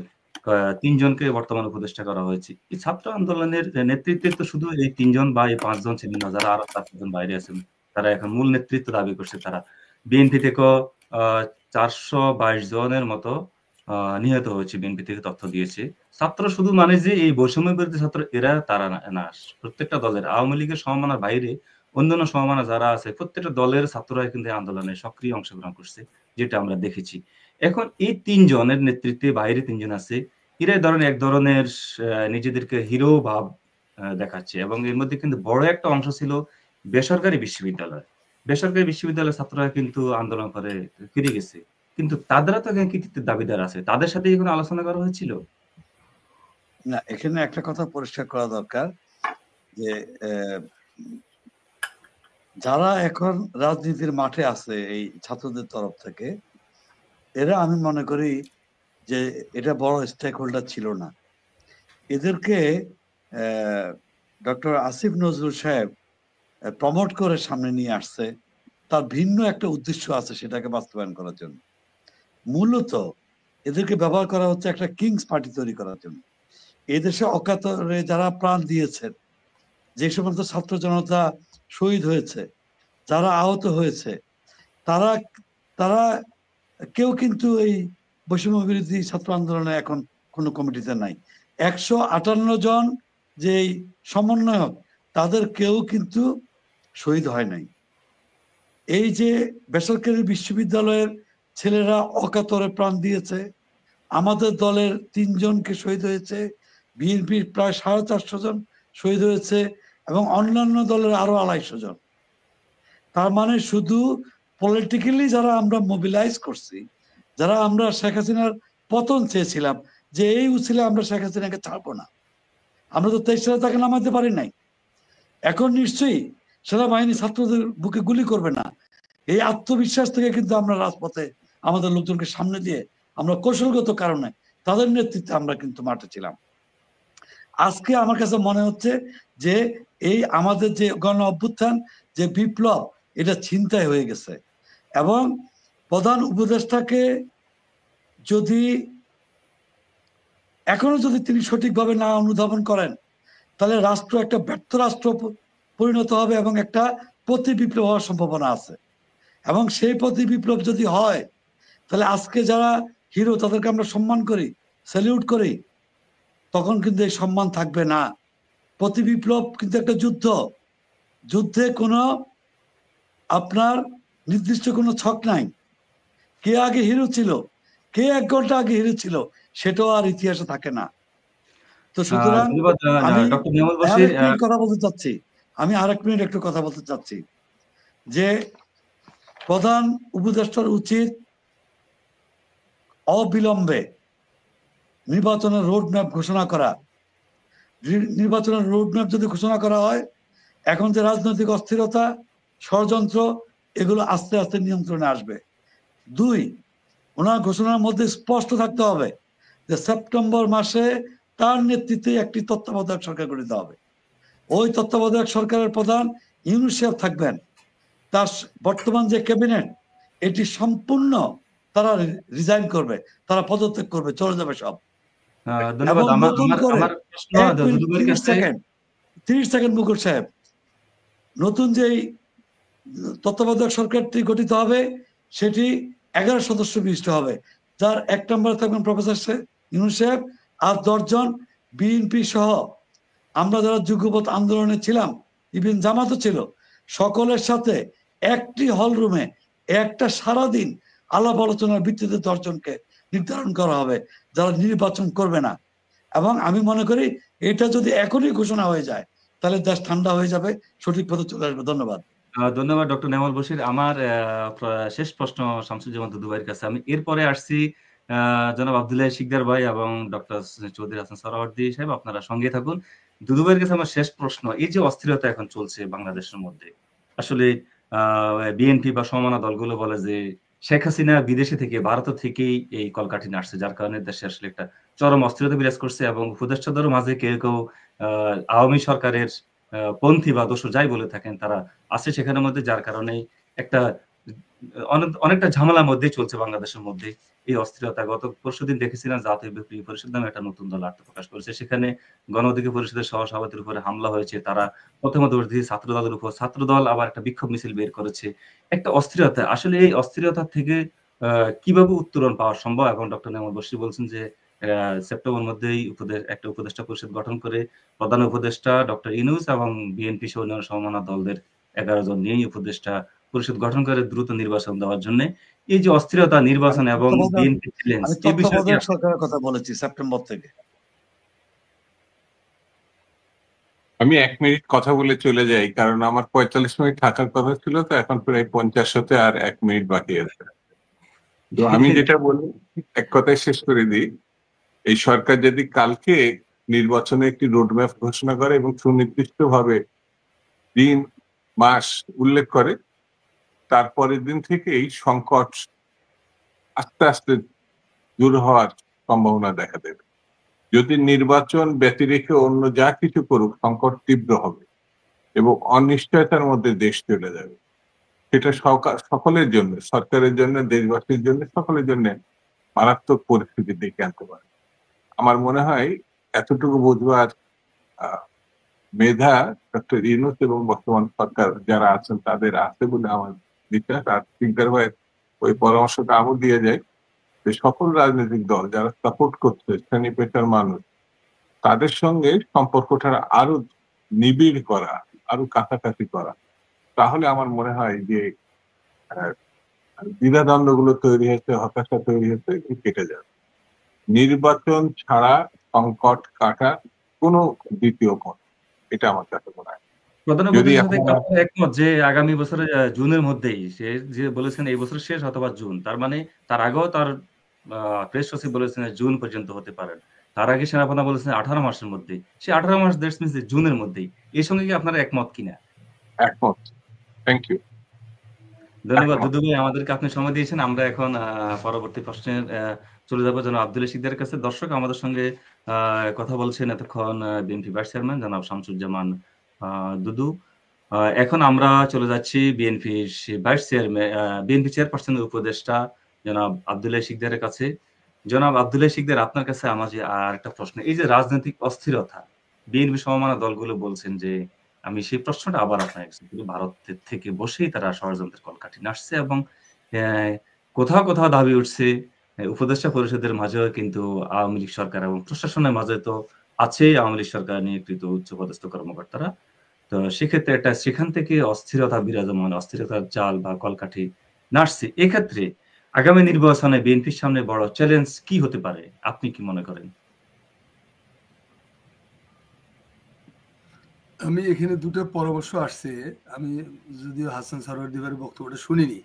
Speaker 1: 3 জনকে বর্তমান উপদেষ্টা করা হয়েছে। এই ছাত্র আন্দোলনের নেতৃত্বে তো শুধু এই 3 জন বা এই 5 জন ছিলেন না, যারা আরো 4 জন বাইরে আছেন, তারা এখন মূল নেতৃত্ব দাবি করছে। তারা বিএনপি থেকে 422 জনের মতো নিহত হয়েছে, বিএনপি থেকে তথ্য দিয়েছে। ছাত্র শুধু মানে যে এই বৈষম্য বিরোধী ছাত্র এরা তারা না, প্রত্যেকটা দলের, আওয়ামী লীগের সমমানার বাইরে অন্যান্য সমমানা যারা আছে প্রত্যেকটা দলের ছাত্ররা কিন্তু আন্দোলনে সক্রিয় অংশগ্রহণ করছে, যেটা আমরা দেখেছি। এখন এই 3 জনের নেতৃত্বে বাইরে 3 জন আছে, এরা এক ধরনের নিজেদেরকে হিরো ভাব দেখাচ্ছে, এবং এর মধ্যে কিন্তু বড় একটা অংশ ছিল বেসরকারি বিশ্ববিদ্যালয়। বেসরকারি বিশ্ববিদ্যালয়ের ছাত্ররা কিন্তু আন্দোলন করে ফিরে গেছে, কিন্তু তাদেরা তো কৃতিত্বের দাবিদার আছে, তাদের সাথে এখন আলোচনা করা হয়েছিল
Speaker 3: না। এখানে একটা কথা পরিষ্কার করা দরকার যে যারা এখন রাজনীতির মাঠে আছে এই ছাত্রদের তরফ থেকে, এরা আমি মনে করি যে এটা বড় স্টেক হোল্ডার ছিল না। এদেরকে ডক্টর আসিফ নজরুল সাহেব প্রমোট করে সামনে নিয়ে আসছে, তার ভিন্ন একটা উদ্দেশ্য আছে সেটাকে বাস্তবায়ন করার জন্য। মূলত এদেরকে ব্যবহার করা হচ্ছে একটা কিংস পার্টি তৈরি করার জন্য। এদেশে অকাতরে যারা প্রাণ দিয়েছেন, যে সমস্ত ছাত্র জনতা শহীদ হয়েছে, যারা আহত হয়েছে, তারা তারা কেউ কিন্তু এই বৈষম্য বিরোধী ছাত্র আন্দোলনে এখন কোনো কমিটিতে নাই। 158 জন যে সমন্বয়ক, তাদের কেউ কিন্তু শহীদ হয় নাই। এই যে বেসরকারি বিশ্ববিদ্যালয়ের ছেলেরা অকাতরে প্রাণ দিয়েছে, আমাদের দলের 3 জনকে শহীদ হয়েছে, বিএনপির প্রায় 450 জন শহীদ হয়েছে, এবং অন্যান্য দলের আরো 250 জন। তার মানে শুধু পলিটিক্যালি যারা আমরা মোবিলাইজ করছি, যারা আমরা শেখ হাসিনার পতন চেয়েছিলাম, যে এই উচিলে আমরা শেখ হাসিনাকে ছাড়বো না, আমরা তো 23 সালে তাকে নামাতে পারি নাই। এখন নিশ্চয়ই সেনাবাহিনী ছাত্রদের বুকে গুলি করবে না, এই আত্মবিশ্বাস থেকে কিন্তু আমরা রাজপথে আমাদের লোকজনকে সামনে দিয়ে আমরা কৌশলগত কারণে তাদের নেতৃত্বে আমরা কিন্তু মাঠে ছিলাম। আজকে আমার কাছে মনে হচ্ছে যে এই আমাদের যে গণ অভ্যুত্থান, যে বিপ্লব, এটা ছিনতাই হয়ে গেছে। এবং প্রধান উপদেষ্টাকে যদি এখনো যদি তিনি সঠিকভাবে না অনুধাবন করেন, তাহলে রাষ্ট্র একটা ব্যর্থ রাষ্ট্র পরিণত হবে এবং একটা প্রতি বিপ্লব হওয়ার সম্ভাবনা আছে। এবং সেই প্রতি বিপ্লব যদি হয়, তাহলে আজকে যারা হিরো তাদেরকে আমরা সম্মান করি, স্যালিউট করি, তখন কিন্তু এই সম্মান থাকবে না। প্রতি বিপ্লব কিন্তু একটা যুদ্ধ, যুদ্ধে কোনো আপনার নির্দিষ্ট কোনো ছক নাই। কে আগে হিরো ছিল, কে 1 ঘন্টা আগে হিরো ছিল, সেটাও আর ইতিহাসে থাকে না। তো সুতরাং আমি আরেক মিনিট কথা বলতে চাচ্ছি, একটু কথা বলতে চাচ্ছি যে প্রধান উপদেষ্টার উচিত অবিলম্বে নির্বাচনের রোডম্যাপ ঘোষণা করা। নির্বাচনের রোডম্যাপ যদি ঘোষণা করা হয়, এখন যে রাজনৈতিক অস্থিরতা, ষড়যন্ত্র, এগুলো আস্তে আস্তে নিয়ন্ত্রণে আসবে। 2, ওনার ঘোষণার মধ্যে স্পষ্ট থাকতে হবে যে সেপ্টেম্বর মাসে তার নেতৃত্বে একটি তত্ত্বাবধায়ক সরকার গঠিত হবে। ওই তত্ত্বাবধায়ক সরকারের প্রধান ইউনূস সাহেব থাকবেন। তার বর্তমান যে ক্যাবিনেট, এটি সম্পূর্ণ তারা রিজাইন করবে, তারা পদত্যাগ করবে, চলে যাবে সব।
Speaker 1: ধন্যবাদ।
Speaker 3: এবং নতুন করে
Speaker 1: আমার প্রশ্ন দুদুভাইয়ের
Speaker 3: 30
Speaker 1: কাছে।
Speaker 3: সেকেন্ড মুকুল সাহেব, নতুন যেই তত্ত্বাবধায়ক সরকারটি গঠিত হবে সেটি 11 সদস্য বিশিষ্ট হবে, যার 1 নম্বরে থাকবেন প্রফেসর ইউনূস সাহেব আর 10 জন বিএনপি সহ আমরা যারা যুগপৎ আন্দোলনে ছিলাম, ইভেন জামাতও ছিল, সকলের সাথে একটি হল রুমে একটা সারাদিন আলাপ আলোচনার ভিত্তিতে 10 জনকে নির্ধারণ করা হবে যারা নির্বাচন করবে না। এবং আমি মনে করি এটা যদি এখনই ঘোষণা হয়ে যায় তাহলে দেশ ঠান্ডা হয়ে যাবে, সঠিক পথে চলে আসবে। ধন্যবাদ।
Speaker 1: ধন্যবাদ ডক্টর নেওয়াল বশির। আমার শেষ প্রশ্ন শামসুজ্জামান দুদুভাইয়ের কাছে। আমি এরপরে আসছি জনাব আব্দুল্লাহ শিকদার ভাই এবং ডক্টর চৌধুরী হাসান সোহরাওয়ার্দী সাহেব, আপনারা সঙ্গে থাকুন। দুদুভাইয়ের কাছে আমার শেষ প্রশ্ন, এই যে অস্থিরতা এখন চলছে বাংলাদেশের মধ্যে, আসলে বিএনপি বা সমমনা দলগুলো বলে যে শেখ হাসিনা বিদেশে থেকে, ভারত থেকেই এই কলকাঠি নাড়ছে, যার কারণে দেশে আসলে একটা চরম অস্থিরতা বিরাজ করছে এবং উপদেষ্টাদের মাঝে কেউ কেউ আওয়ামী সরকারের পন্থী বা দোষর যাই বলে থাকেন তারা আছে সেখানের মধ্যে, যার কারণে একটা অনেকটা ঝামেলার মধ্যেই চলছে বাংলাদেশের মধ্যে এই অস্থিরতা। গত পরশুদিন দেখেছিলাম জাতীয় বিপ্লবী পরিষদ নামে একটা নতুন দল আত্মপ্রকাশ করেছে, সেখানে গণ অধিকার পরিষদের সহসভাপতির উপরে হামলা হয়েছে। তারা প্রথমে দোষ দিয়ে ছাত্র দলের উপর, ছাত্র দল আবার একটা বিক্ষোভ মিছিল বের করেছে। একটা অস্থিরতা, আসলে এই অস্থিরতা থেকে কিভাবে উত্তরণ পাওয়া সম্ভব? এবং ডক্টর নেওয়াল বশির বলছেন যে সেপ্টেম্বর মধ্যেই একটা উপদেষ্টা পরিষদ গঠন করে প্রধান উপদেষ্টা ডক্টর ইউনূস এবং বিএনপি সহ অন্যান্য সমমনা দলদের 11 জন নিয়েই উপদেষ্টা পরিষদ গঠন করে দ্রুত নির্বাচন দেওয়ার জন্য। এই যে অস্থিরতা, নির্বাচন এবং বিএনপি চ্যালেঞ্জ, এই বিষয়ে
Speaker 3: সরকারের কথা বলেছি সেপ্টেম্বর থেকে।
Speaker 2: আমি 1 মিনিট কথা বলে চলে যাই, কারণ আমার 45 মিনিট থাকার কথা ছিল, তো এখন প্রায় 50 হতে আর 1 মিনিট বাকি আছে। তো আমি যেটা বলি এক কথায় শেষ করে দিই, এই সরকার যদি কালকে নির্বাচনে একটি রোডম্যাপ ঘোষণা করে এবং সুনির্দিষ্টভাবে দিন মাস উল্লেখ করে, তারপরের দিন থেকে এই সংকট আস্তে আস্তে দূর হওয়ার সম্ভাবনা দেখা দেবে। যদি নির্বাচন ব্যতি রেখে অন্য যা কিছু করুক, সংকট তীব্র হবে এবং অনিশ্চয়তার মধ্যে দেশ চলে যাবে। সেটা সকলের জন্য, সরকারের জন্য, দেশবাসীর জন্য, সকলের জন্য মারাত্মক পরিস্থিতি ডেকে আনতে পারে। আমার মনে হয় এতটুকু বুঝবার মেধা ডক্টর ইউনূস এবং বর্তমান সরকার যারা আছেন তাদের আছে বলে আমার বিশ্বাস। আর শিকদার ভাইয়ের ওই পরামর্শটা আমল দিয়ে যায় যে সকল রাজনৈতিক দল যারা সাপোর্ট করছে, শ্রেণী পেশার মানুষ, তাদের সঙ্গে সম্পর্কটা আরো নিবিড় করা, আরো কাছাকাছি করা, তাহলে আমার মনে হয় যে দ্বিধাদ্বন্দ্ব গুলো তৈরি হয়েছে, হতাশা তৈরি হয়েছে, কেটে যাবে। নির্বাচন ছাড়া সংকট কাটা কোনো দ্বিতীয় পথ, এটা আমার কাছে মনে হয়।
Speaker 1: প্রধান উপদেষ্টার সাথে একমত যে আগামী বছরের জুনের মধ্যেই, সে যে বলেছেন এই বছর শেষ অথবা জুন, তার মানে তার আগেও তার প্রেস সচিব বলেছেন জুন পর্যন্ত হতে পারেন। তার আগে সেনাপ্রধান বলেছেন 18 মাসের মধ্যে, সে 18 মাস দ্যাটস মিন্স জুনের মধ্যেই। এর সঙ্গে কি আপনারা একমত কিনা?
Speaker 2: একমত। Thank you.
Speaker 1: ধন্যবাদ দুদু ভাই, আমাদেরকে আপনি সময় দিয়েছেন। আমরা এখন পরবর্তী প্রশ্নে চলে যাবো জনাব আব্দুল্লাহ শিকদারের কাছে। দর্শক, আমাদের সঙ্গে কথা বলছেন এতক্ষণ বিএনপি ভাইস চেয়ারম্যান জনাব শামসুজ্জামান দুদু। এখন আমরা চলে যাচ্ছি বিএনপির ভাইস চেয়ারম্যান, বিএনপি চেয়ারপারসনের উপদেষ্টা জনাব আব্দুল্লাহ শিকদারের কাছে। জনাব আব্দুল্লাহ শিকদার, আপনার কাছে আমার যে আর একটা প্রশ্ন, এই যে রাজনৈতিক অস্থিরতা, বিএনপি সমমনা দলগুলো বলছেন যে, আমি সেই প্রশ্নটা আবার আপনার ভারতের থেকে বসেই তারা ষড়যন্ত্রের কলকাঠি নাড়ছে এবং কোথাও কোথাও দাবি উঠছে উপদেষ্টা পরিষদের মাঝেও কিন্তু আওয়ামী লীগ সরকার এবং প্রশাসনের মাঝে তো আছেই আওয়ামী লীগ সরকার নিয়োজিত উচ্চপদস্থ কর্মকর্তারা। তো সেক্ষেত্রে একটা সেখান থেকে অস্থিরতা বিরাজমান, অস্থিরতার জাল বা কলকাঠি নাড়ছে। এক্ষেত্রে আগামী নির্বাচনে বিএনপির সামনে বড় চ্যালেঞ্জ কি হতে পারে, আপনি কি মনে করেন?
Speaker 5: আমি এখানে দুটো পরামর্শ আসছে, আমি যদিও হাসান সরোয়ার্দী ভাইয়ের বক্তব্যটা শুনিনি।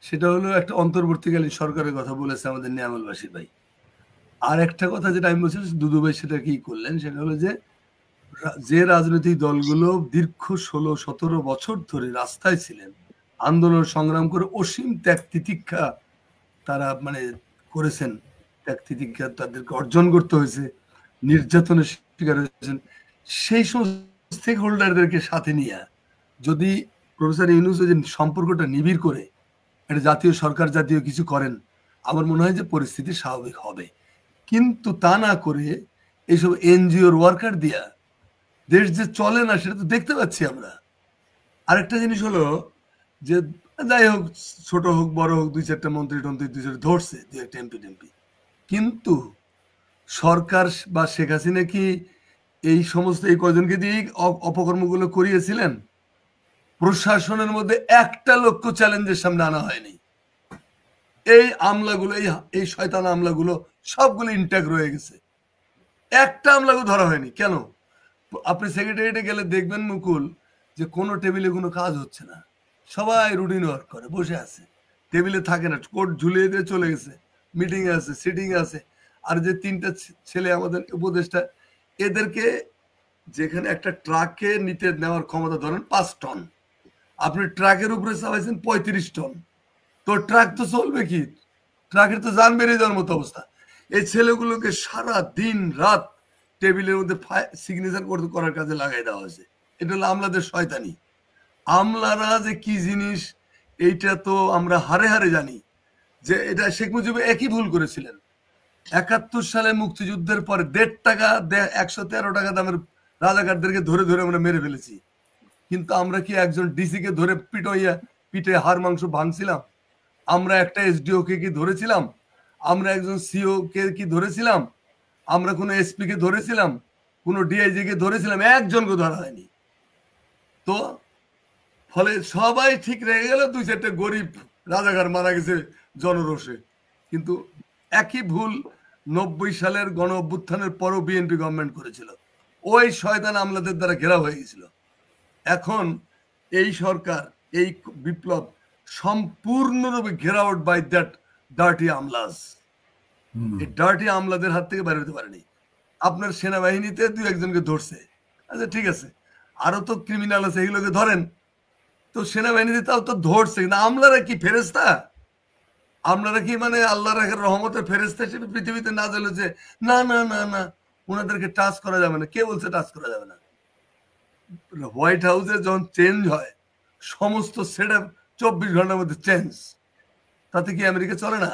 Speaker 5: সেটা হলো একটা অন্তর্বর্তীকালীন সরকারের কথা বলেছে আমাদের নিয়ামুল বাশির ভাই। আর একটা কথা যেটা আমি বলছি দুদু ভাই সেটা কি করলেন, সেটা হলো যে রাজনৈতিক দলগুলো দীর্ঘ 16-17 বছর ধরে রাস্তায় ছিলেন, আন্দোলন সংগ্রাম করে অসীম ত্যাগ তিতিক্ষা তারা মানে করেছেন, ত্যাগ তিতিক্ষা তাদেরকে অর্জন করতে হয়েছে, নির্যাতনের শিকার হয়েছেন, সেই সমস্ত স্টেক হোল্ডারদেরকে সাথে নিয়ে যদি প্রফেসর ইউনূস যে সম্পর্কটা নিবিড় করে একটা জাতীয় সরকার জাতীয় কিছু করেন, আমার মনে হয় যে পরিস্থিতি স্বাভাবিক হবে। কিন্তু তা না করে এইসব এনজিওর ওয়ার্কার দিয়া দেশ যে চলে না সেটা তো দেখতে পাচ্ছি আমরা। আরেকটা জিনিস হলো যে যাই হোক, ছোট হোক বড় হোক, 2-4টা মন্ত্রী টন্ত্রী 2-4 ধরছে, 2-1টা এমপি টেমপি, কিন্তু সরকার বা শেখ হাসিনা কি এই সমস্ত এই কয়জনকে দিয়ে অপকর্মগুলো করিয়েছিলেন? প্রশাসনের মধ্যে একটা লক্ষ্য চ্যালেঞ্জের সামনে আনা হয়নি। এই আমলাগুলো, এই শয়তান আমলাগুলো সবগুলো ইনট্যাক্ট রয়ে গেছে, একটা আমলাকে ধরা হয়নি। কেন? আপনি সেক্রেটারিয়েটে গেলে দেখবেন মুকুল যে কোনো টেবিলে কোনো কাজ হচ্ছে না, সবাই রুটিন ওয়ার্ক করে বসে আছে, টেবিলে থাকে না, কোট ঝুলিয়ে দিয়ে চলে গেছে, মিটিং আছে, সিটিং আছে। আর যে 3টা ছেলে আমাদের উপদেষ্টা, এদেরকে যেখানে একটা ট্রাকে নিতে নেওয়ার ক্ষমতা ধরেন 5 টন, আপনি ট্রাকের উপরে চালাইছেন 35 টন, তো ট্রাক তো চলবে কি? ট্রাকের তো যান বেরিয়ে যাওয়ার মতো অবস্থা। এই ছেলেগুলোকে সারা দিন রাত টেবিলের মধ্যে সিগনেচার করার কাজে লাগাই দেওয়া হয়েছে। এটা হলো আমলাদের শয়তানি। আমলারা যে কি জিনিস এইটা তো আমরা হারে হারে জানি। যে এটা শেখ মুজিব একই ভুল করেছিলেন। 71 সালে মুক্তিযুদ্ধের পরে 1.5 টাকা 113 টাকা দামের রাজাকারদেরকে ধরে ধরে আমরা মেরে ফেলেছি। কিন্তু আমরা কি একজন ডিসি কে ধরে পিটে হাড় মাংস ভাঙছিলাম? আমরা একটা এসডিও কে কি ধরেছিলাম? আমরা একজন সিও কে কি ধরেছিলাম? আমরা কোনো এসপি কে ধরেছিলাম? কোনো ডিআইজি কে ধরেছিলাম? একজনকে ধরা হয়নি। তো ফলে সবাই ঠিক রেখে গেল, 2-4টা গরিব রাজাকার মারা গেছে জনরোষে। কিন্তু একই ভুল 90 সালের গণ অভ্যুত্থানের পরও বিএনপি গভর্নমেন্ট করেছিল, ওই শয়তান আমলাদের দ্বারা ঘেরাও হয়ে গেছিল। এখন এই সরকার, এই বিপ্লব সম্পূর্ণরূপে ঘেরাউট বাই দ্যাট ডার্টি আমলাস। এই ডার্টি আমলাদের হাত থেকে বের হতে পারেনি। আপনার সেনাবাহিনীতে 2-1জনকে ধরছে, আচ্ছা ঠিক আছে, আরো তো ক্রিমিনাল আছে, এগুলোকে ধরেন। তো সেনাবাহিনীতে তাও তো ধরছে, কিন্তু আমলারা কি ফেরেস্তা? আমলারা কি মানে আল্লাহর রহমতের ফেরেস্তা হিসেবে পৃথিবীতে না দিল যে না না না না ওনাদেরকে টাচ করা যাবে না? কে বলছে টাচ করা যাবে না? হোয়াইট হাউসে যখন চেঞ্জ হয়, সমস্ত সেট আপ 24 ঘন্টার মধ্যে চেঞ্জ, তাতে কি আমেরিকা চলে না?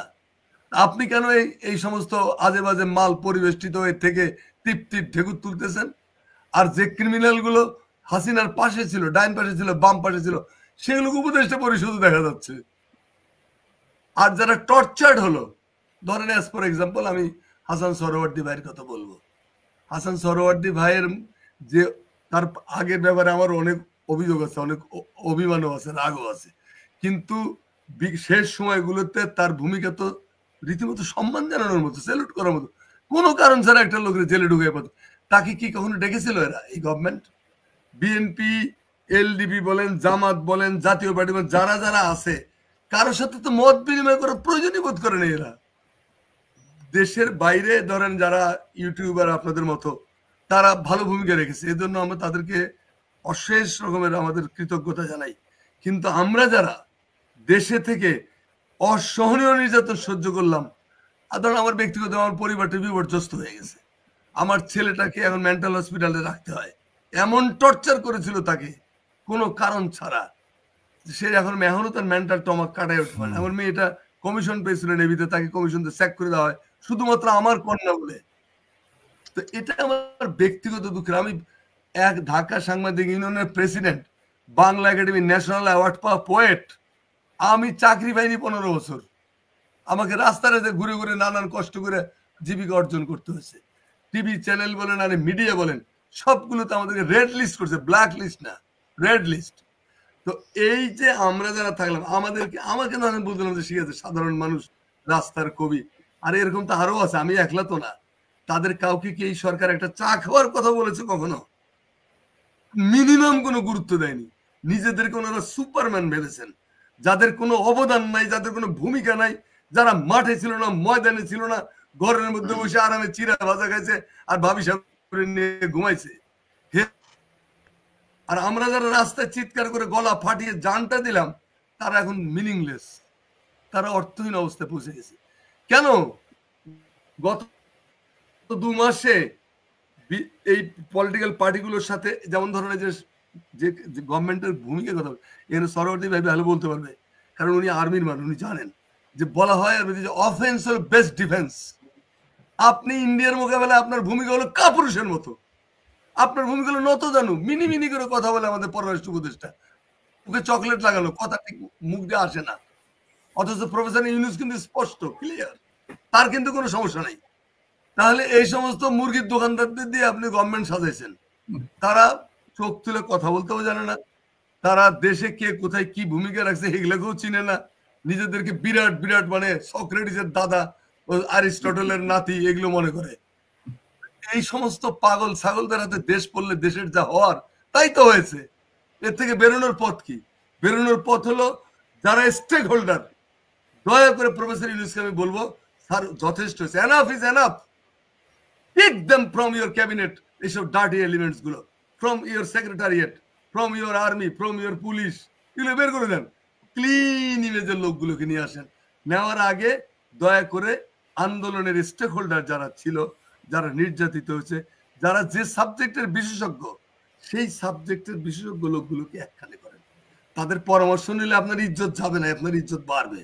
Speaker 5: আপনি কেন এই সমস্ত আজে বাজে মাল পরিবেষ্টিত হয়ে থেকে তৃপ্তির ঢেকুর তুলতেছেন? আর যে ক্রিমিনাল গুলো হাসিনার পাশে ছিল, ডাইন পাশে ছিল, বাম পাশে ছিল, সেগুলোকে উপদেষ্টা পরিষদে দেখা যাচ্ছে। আর যারা টর্চার্ড হলো, ধরেন অ্যাজ ফর এক্সাম্পল আমি হাসান সোহরাওয়ার্দী ভাইয়ের কথা বলবো। হাসান সোহরাওয়ার্দী ভাইয়ের যে তার আগের ব্যাপারে আমার অনেক অভিযোগ আছে, অনেক অভিমানও আছে, রাগও আছে, কিন্তু শেষ সময়গুলোতে তার ভূমিকা তো রীতিমতো সম্মান জানানোর মতো, স্যালুট করার মতো। কোনো কারণ ছাড়া একটা লোকের জেলে ঢুকে পড়ে, তাকে কি কখনো ডেকেছিল এরা? এই গভর্নমেন্ট, বিএনপি, এলডিপি বলেন, জামাত বলেন, জাতীয় পার্টি বলেন, যারা যারা আছে, কারোর সাথে তো মত বিনিময় করার প্রয়োজনই বোধ করে নেই এরা। দেশের বাইরে ধরেন যারা ইউটিউবার আপনাদের মতো, তারা ভালো ভূমিকা রেখেছে, এজন্য আমরা তাদেরকে অশেষ রকমের আমাদের কৃতজ্ঞতা জানাই। কিন্তু আমরা যারা দেশে থেকে অসহনীয় নির্যাতন সহ্য করলাম, আর ধরুন আমার ব্যক্তিগত, আমার পরিবারটা বিপর্যস্ত হয়ে গেছে, আমার ছেলেটাকে এখন মেন্টাল হসপিটালে রাখতে হয়, এমন টর্চার করেছিল তাকে কোনো কারণ ছাড়া, সে এখন এখনো তার মেন্টাল টমাক কাটাই উঠতে পারে। আমার মেয়েটা কমিশন পেয়েছিল নেভিতে, তাকে কমিশন দিয়ে স্যাক করে দেওয়া হয় শুধুমাত্র আমার কন্যা বলে। তো এটা আমার ব্যক্তিগত দুঃখের। আমি এক ঢাকা সাংবাদিক ইউনিয়নের president, Bangla academy national award পাওয়া পোয়েট, আমি চাকরি পাইনি 15 বছর, আমাকে রাস্তায় ঘুরে ঘুরে নানান কষ্ট করে জীবিকা অর্জন করতে হয়েছে। টিভি চ্যানেল বলেন আর মিডিয়া বলেন, সবগুলোতে আমাদেরকে রেড লিস্ট করছে, ব্ল্যাক লিস্ট না, রেড লিস্ট। তো এই যে আমরা যারা থাকলাম, আমাকে না বুঝলাম যে ঠিক আছে, সাধারণ মানুষ, রাস্তার কবি, আর এরকম তো আরো আছে, আমি একলা তো না। তাদের কাউকে কি এই সরকার একটা চা খাওয়ার কথা বলেছে কখনো? মিনিমাম কোনো গুরুত্ব দেয়নি। নিজেদেরকে ওনারা সুপারম্যান ভেবেছেন, যাদের কোনো অবদান নাই, যাদের কোনো ভূমিকা নাই, যারা মাঠে ছিল না, ময়দানে ছিল না, ঘরের মধ্যে বসে আরামে চিরা ভাজা খাইছে আর ভাবি সাহেব নিয়ে ঘুমাইছে। আর আমরা যারা রাস্তায় চিৎকার করে গলা ফাটিয়ে জানটা দিলাম, তারা এখন মিনিংলেস, তারা অর্থহীন অবস্থায় পৌঁছে গেছে। কেন গত 2 মাসে এই পলিটিক্যাল পার্টিগুলোর সাথে যেমন ধরনের যে গভর্নমেন্টের ভূমিকা কথা এখানে সরবর্তী ভাই ভালো বলতে পারবে, কারণ উনি আর্মির মানুষ, উনি জানেন যে বলা হয় যে অফেন্স হল বেস্ট ডিফেন্স। আপনি ইন্ডিয়ার মোকাবেলায় আপনার ভূমিকা হলো কাপুরুষের মতো, আপনার ভূমিকা হলো নত জানু, মিনি মিনি করে কথা বলে আমাদের পররাষ্ট্র উপদেষ্টা, ওকে চকলেট লাগানো, কথা ঠিক মুখ দিয়ে আসে না। অথচ প্রফেসর ইউনূস কিন্তু স্পষ্ট ক্লিয়ার, তার কিন্তু কোনো সমস্যা নেই। তাহলে এই সমস্ত মুরগির দোকানদারদের দিয়ে আপনি গভর্নমেন্ট সাজাইছেন, তারা চোখ তুলে কথা বলতেও জানে না, তারা দেশে কে কোথায় কি ভূমিকা রাখছে এগুলোকেও চিনে না, নিজেদেরকে বিরাট বিরাট মানে সক্রেটিসের দাদা, অ্যারিস্টটলের নাতি এগুলো মনে করে। এই সমস্ত পাগল ছাগলদের হাতে দেশ পড়লে দেশের যা হওয়ার তাই তো হয়েছে। এর থেকে বেরোনোর পথ কি? বেরোনোর পথ হলো যারা স্টেক হোল্ডার, দয়া করে প্রফেসর ইউনূসকে আমি বলবো স্যার যথেষ্ট হয়েছে, enough is enough, take them from your cabinet, এইসব ডার্টি এলিমেন্টস গুলো, from your secretariat, from your army, from your police, এগুলো বের করে দেন, ক্লিন ইমেজের লোকগুলোকে নিয়ে আসেন। নেওয়ার আগে দয়া করে আন্দোলনের স্টেক হোল্ডার যারা ছিল, যারা নির্যাতিত হয়েছে, যারা যে সাবজেক্টের বিশেষজ্ঞ, সেই সাবজেক্টের বিশেষজ্ঞ লোকগুলোকে একখানে করেন। তাদের পরামর্শ নিলে আপনার ইজ্জত যাবে না, আপনার ইজ্জত বাড়বে।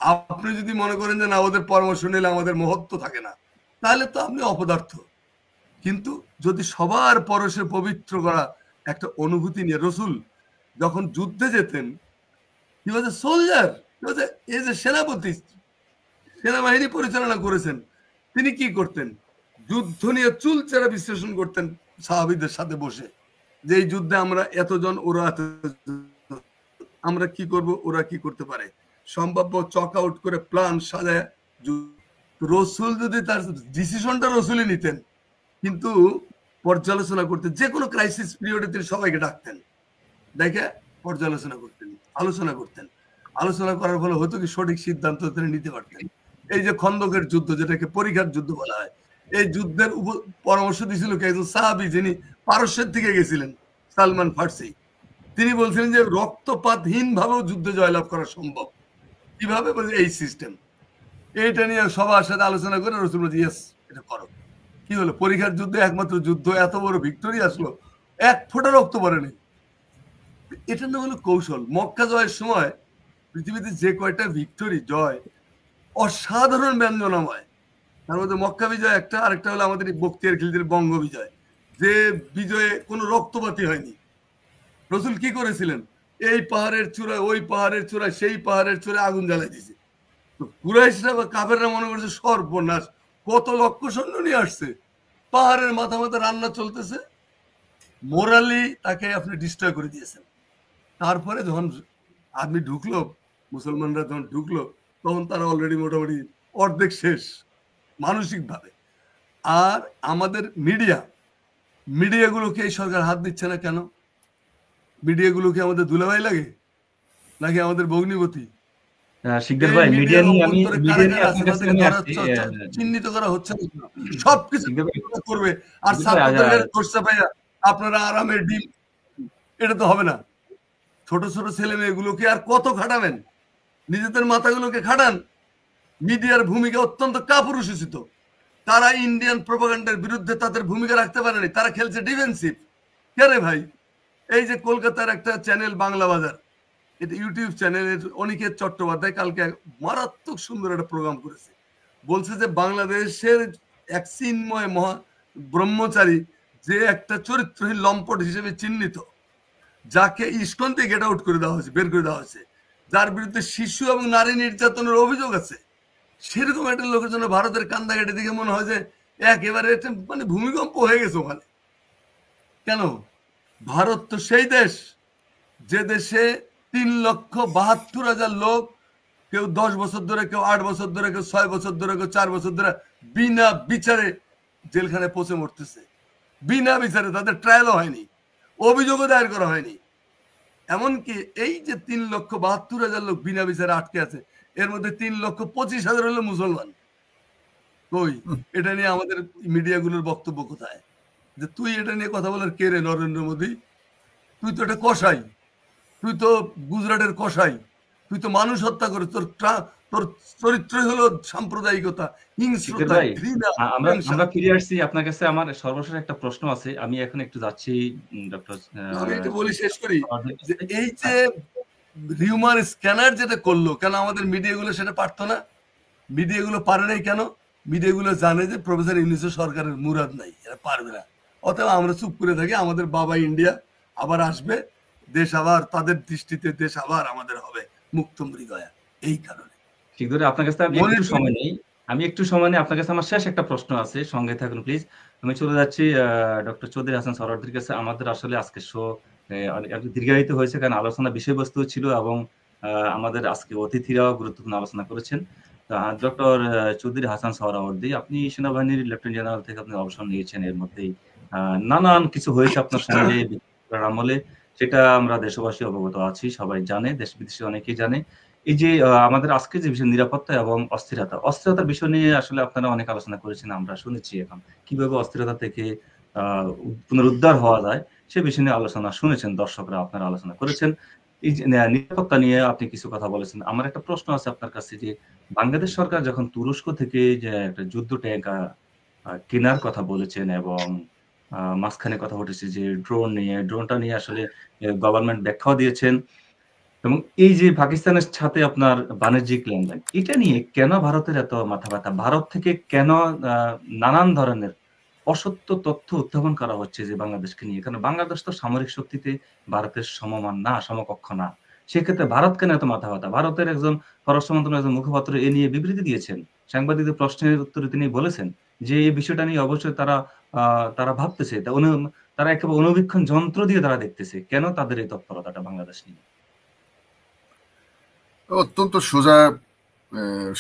Speaker 5: আপনি যদি মনে করেন যে না ওদের পরামর্শ নিলে আমাদের মহত্ব থাকে না, তাহলে তো আপনি অপদার্থ। কিন্তু যদি সবার পরশে পবিত্র করা একটা অনুভূতি নিয়ে, রসুল যখন যুদ্ধে যেতেন, হি ওয়াজ এ সোলজার, হি ওয়াজ এ সেনাপতি, সেনাবাহিনী পরিচালনা করেছেন, তিনি কি করতেন? যুদ্ধ নিয়ে চুলচেরা বিশ্লেষণ করতেন সাহাবীদের সাথে বসে, যে এই যুদ্ধে আমরা এতজন, ওরা এতজন, আমরা কি করব, ওরা কি করতে পারে, সম্ভাব্য চক আউট করে প্ল্যান সাজায়। রসুল যদি তার ডিসিশনটা রসুলই নিতেন, কিন্তু পর্যালোচনা করতেন, যে কোনো ক্রাইসিস পিরিয়ডে তিনি সবাইকে ডাকতেন, দেখে পর্যালোচনা করতেন, আলোচনা করতেন। আলোচনা করার ফলে হতো কি সঠিক সিদ্ধান্ত তিনি নিতে পারতেন। এই যে খন্দকের যুদ্ধ, যেটাকে পরীক্ষার যুদ্ধ বলা হয়, এই যুদ্ধের পরামর্শ দিয়েছিল কে? একজন সাহাবী, যিনি পারস্যের দিকে গেছিলেন, সালমান ফার্সি। তিনি বলছিলেন যে রক্তপাতহীন ভাবেও যুদ্ধে জয়লাভ করা সম্ভব। কিভাবে? এই সিস্টেম। এইটা নিয়ে সবার সাথে আলোচনা করে রসুল বলছে ইয়েস, এটা করো। কি হলো? পরীক্ষার যুদ্ধে একমাত্র যুদ্ধ, এত বড় ভিক্টোরি আসলো, এক ফোঁটা রক্ত পড়েনি। এটা না হলো কৌশল। মক্কা জয়ের সময় পৃথিবীতে যে কয়টা ভিক্টোরি জয় অসাধারণ ব্যঞ্জনাময়, তার মধ্যে মক্কা বিজয় একটা, আরেকটা হলো আমাদের বখতিয়ার খিলজির বঙ্গ বিজয়, যে বিজয়ে কোনো রক্তপাতই হয়নি। রসুল কি করেছিলেন? এই পাহাড়ের চূড়ায়, ওই পাহাড়ের চূড়ায়, সেই পাহাড়ের চূড়ায় আগুন জ্বালাই দিয়েছে। তো কুরাইশরা বা কাফেররা মনে করছে সর্বনাশ, কত লক্ষ সৈন্য নিয়ে আসছে, পাহাড়ের মাথা মাথা রান্না চলতেছে, মোরালি তাকে আপনি ডিস্ট্রয় করে দিয়েছেন। তারপরে যখন আর্মি ঢুকলো, মুসলমানরা যখন ঢুকলো, তখন তারা অলরেডি মোটামুটি অর্ধেক শেষ মানসিকভাবে। আর আমাদের মিডিয়াগুলোকে এই সরকার হাত দিচ্ছে না কেন? মিডিয়াগুলোকে আমাদের দুলাভাই লাগে নাকি আমাদের ভগ্নিপতি?
Speaker 1: শিকদার ভাই, মিডিয়া নিয়ে আমি
Speaker 5: চিহ্নিত করা হচ্ছে না, সবকিছু করবে। আর আপনারা আরামের ডিল, এটা তো হবে না। ছোট ছোট ছেলে মেয়েগুলোকে আর কত খাটাবেন? নিজেদের মাথাগুলোকে খাটান। মিডিয়ার ভূমিকা অত্যন্ত কাপুরুষোচিত। তারা ইন্ডিয়ান প্রোপাগান্ডার বিরুদ্ধে তাদের ভূমিকা রাখতে পারেনি, তারা খেলছে ডিফেন্সিভ। কে রে ভাই? এই যে কলকাতার একটা চ্যানেল বাংলা বাজার, এটা ইউটিউব চ্যানেল, অনিকেত চট্টোপাধ্যায় কালকে মারাত্মক সুন্দর একটা প্রোগ্রাম করেছে। বলছে যে বাংলাদেশের এক চিন্ময় মহা ব্রহ্মচারী, যে একটা চরিত্রহীন লম্পট হিসেবে চিহ্নিত, যাকে ইস্কন থেকে গেট আউট করে দেওয়া হয়েছে, বের করে দেওয়া হয়েছে, যার বিরুদ্ধে শিশু এবং নারী নির্যাতনের অভিযোগ আছে, সেরকম একটা লোকের জন্য ভারতের কান্দাঘাটি দিকে মনে হয় যে একেবারে মানে ভূমিকম্প হয়ে গেছে ওখানে। কেন? ভারত তো সেই দেশ যে দেশে 3,72,000 লোক, কেউ 10 বছর ধরে, কেউ 8 বছর ধরে, কেউ 6 বছর ধরে, কেউ 4 বছর ধরে বিনা বিচারে জেলখানে পচে মরতেছে, বিনা বিচারে, তাদের ট্রায়ালও হয়নি, অভিযোগও দায়ের করা হয়নি। এমনকি এই যে 3,72,000 লোক বিনা বিচারে আটকে আছে, এর মধ্যে 3,25,000 হলো মুসলমান। কই? এটা নিয়ে আমাদের মিডিয়াগুলোর বক্তব্য কোথায়? যে তুই এটা নিয়ে কথা বলার কে রে নরেন্দ্র মোদী? তুই তো এটা কসাই, তুই তো গুজরাটের কসাই, তুই তো মানুষ হত্যা করে, তোর চরিত্রই হলো সাম্প্রদায়িকতা,
Speaker 1: শিকদার
Speaker 5: হিংস্রতা,
Speaker 1: ভাই,
Speaker 5: ঘৃণা,
Speaker 1: আমরা
Speaker 5: হিংসা।
Speaker 1: আমরা ফিরে আসছি আপনার কাছে। আমার সর্বশেষ একটা প্রশ্ন আছে, আমি এখন একটু যাচ্ছি ডক্টর
Speaker 5: আমি এটা বলি শেষ করি
Speaker 1: সওয়ার্দীর
Speaker 5: যে
Speaker 1: কাছে।
Speaker 5: এই যে হিউম্যান স্ক্যানার যেটা করলো, কেন আমাদের মিডিয়াগুলো সেটা পারতো না? মিডিয়াগুলো পারে নাই কেন? মিডিয়াগুলো জানে যে প্রফেসর ইউনূসের সরকারের মুরাদ নাই, এরা পারবে না। অতএব আমরা চুপ করে থাকি, আমাদের বাবা ইন্ডিয়া আবার আসবে, দেশ আবার তাদের দৃষ্টিতে দেশ আবার আমাদের হবে মুক্ত মৃগয়া। এই কারণে
Speaker 1: শিকদার, আপনার কাছে আমি
Speaker 5: মনে
Speaker 1: একটু সময় নেই, আপনার কাছে আমার শেষ একটা প্রশ্ন আছে, সঙ্গে থাকুন প্লিজ। আমি চলে যাচ্ছি ডক্টর চৌধুরী হাসান সরওয়ার্দীর কাছে। আমাদের আসলে আজকে শো একটু দীর্ঘায়িত হয়েছে, কারণ আলোচনা বিষয়বস্তু ছিল এবং আমাদের আজকে অতিথিরাও গুরুত্বপূর্ণ আলোচনা করেছেন। ডক্টর চৌধুরী হাসান সহরাওয়ার্দী, আপনি সেনাবাহিনীর লেফটেন্যান্ট জেনারেল থেকে আপনি অবসর নিয়েছেন, এর মধ্যেই নানান কিছু হয়েছে আপনার সঙ্গে আমলে, সেটা আমরা দেশবাসী অবগত আছি, সবাই জানে, দেশ বিদেশে অনেকেই জানে। এই যে আমাদের আজকে যে বিষয় নিরাপত্তা এবং অস্থিরতার বিষয় নিয়ে আসলে আপনারা অনেক আলোচনা করেছেন, আমরা শুনেছি। এখন কিভাবে অস্থিরতা থেকে পুনরুদ্ধার হওয়া যায় সে বিষয় নিয়ে আলোচনা শুনেছেন, দর্শকরা আপনারা আলোচনা করেছেন। এই যে নিরাপত্তা নিয়ে আপনি কিছু কথা বলেছেন। আমার একটা প্রশ্ন আছে আপনার কাছে, যে বাংলাদেশ সরকার যখন তুরস্ক থেকে যে একটা যুদ্ধ ট্যাঙ্ক কেনার কথা বলেছেন এবং মাঝখানে কথা উঠেছে যে ড্রোনটা নিয়ে আসলে গভর্নমেন্ট ব্যাখ্যাও দিয়েছেন, এবং এই যে পাকিস্তানের সাথে আপনার বাণিজ্যিক লেনদেন, এটা নিয়ে কেন ভারতের এত মাথা ব্যথা? ভারত থেকে কেন নানান ধরনের অসত্য তথ্য উত্থাপন করা হচ্ছে যে বাংলাদেশকে নিয়ে? কারণ বাংলাদেশ তো সামরিক শক্তিতে ভারতের সমমান না, সমকক্ষ না। সেক্ষেত্রে ভারত কেন এত মাথা ব্যথা? ভারতের একজন পররাষ্ট্র মন্ত্রণালয়ের একজন মুখপাত্র এ নিয়ে বিবৃতি দিয়েছেন, সাংবাদিকদের প্রশ্নের উত্তরে তিনি বলেছেন যে এই বিষয়টা নিয়ে অবশ্যই তারা ভাবতেছে, তারা একেবারে অনুবীক্ষণ যন্ত্র দিয়ে তারা দেখতেছে। কেন তাদের এই তৎপরতাটা বাংলাদেশ নিয়ে?
Speaker 4: অত্যন্ত সোজা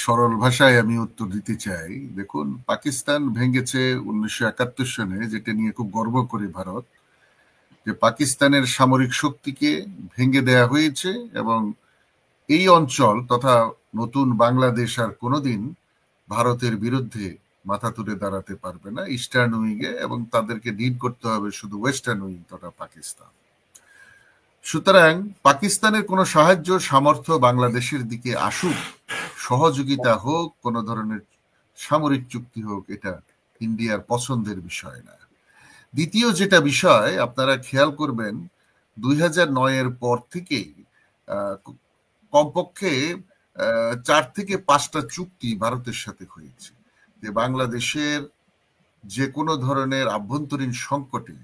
Speaker 4: সরল ভাষায় আমি উত্তর দিতে চাই। দেখুন, পাকিস্তান ভেঙেছে 1971 সনে, যেটা নিয়ে খুব গর্ব করে ভারত, যে পাকিস্তানের সামরিক শক্তিকে ভেঙে দেয়া হয়েছে এবং এই অঞ্চল তথা নতুন বাংলাদেশ আর কোনোদিন ভারতের বিরুদ্ধে মাথা তুলে দাঁড়াতে পারবে না ইস্টার্ন উইংয়ে, এবং তাদেরকে ডিল করতে হবে শুধু ওয়েস্টার্ন উইং তথা পাকিস্তান। সুতরাং পাকিস্তানের কোনো সাহায্য সামর্থ্য বাংলাদেশের দিকে আসুক, সহযোগিতা হোক, কোনো ধরনের সামরিক চুক্তি হোক, এটা ইন্ডিয়ার পছন্দের বিষয় না। দ্বিতীয় যেটা বিষয় আপনারা খেয়াল করবেন, 2009-এর পর থেকেই কমপক্ষে 4 থেকে 5টা চুক্তি ভারতের সাথে হয়েছে, যে বাংলাদেশের যে কোনো ধরনের আভ্যন্তরীণ সংকটে,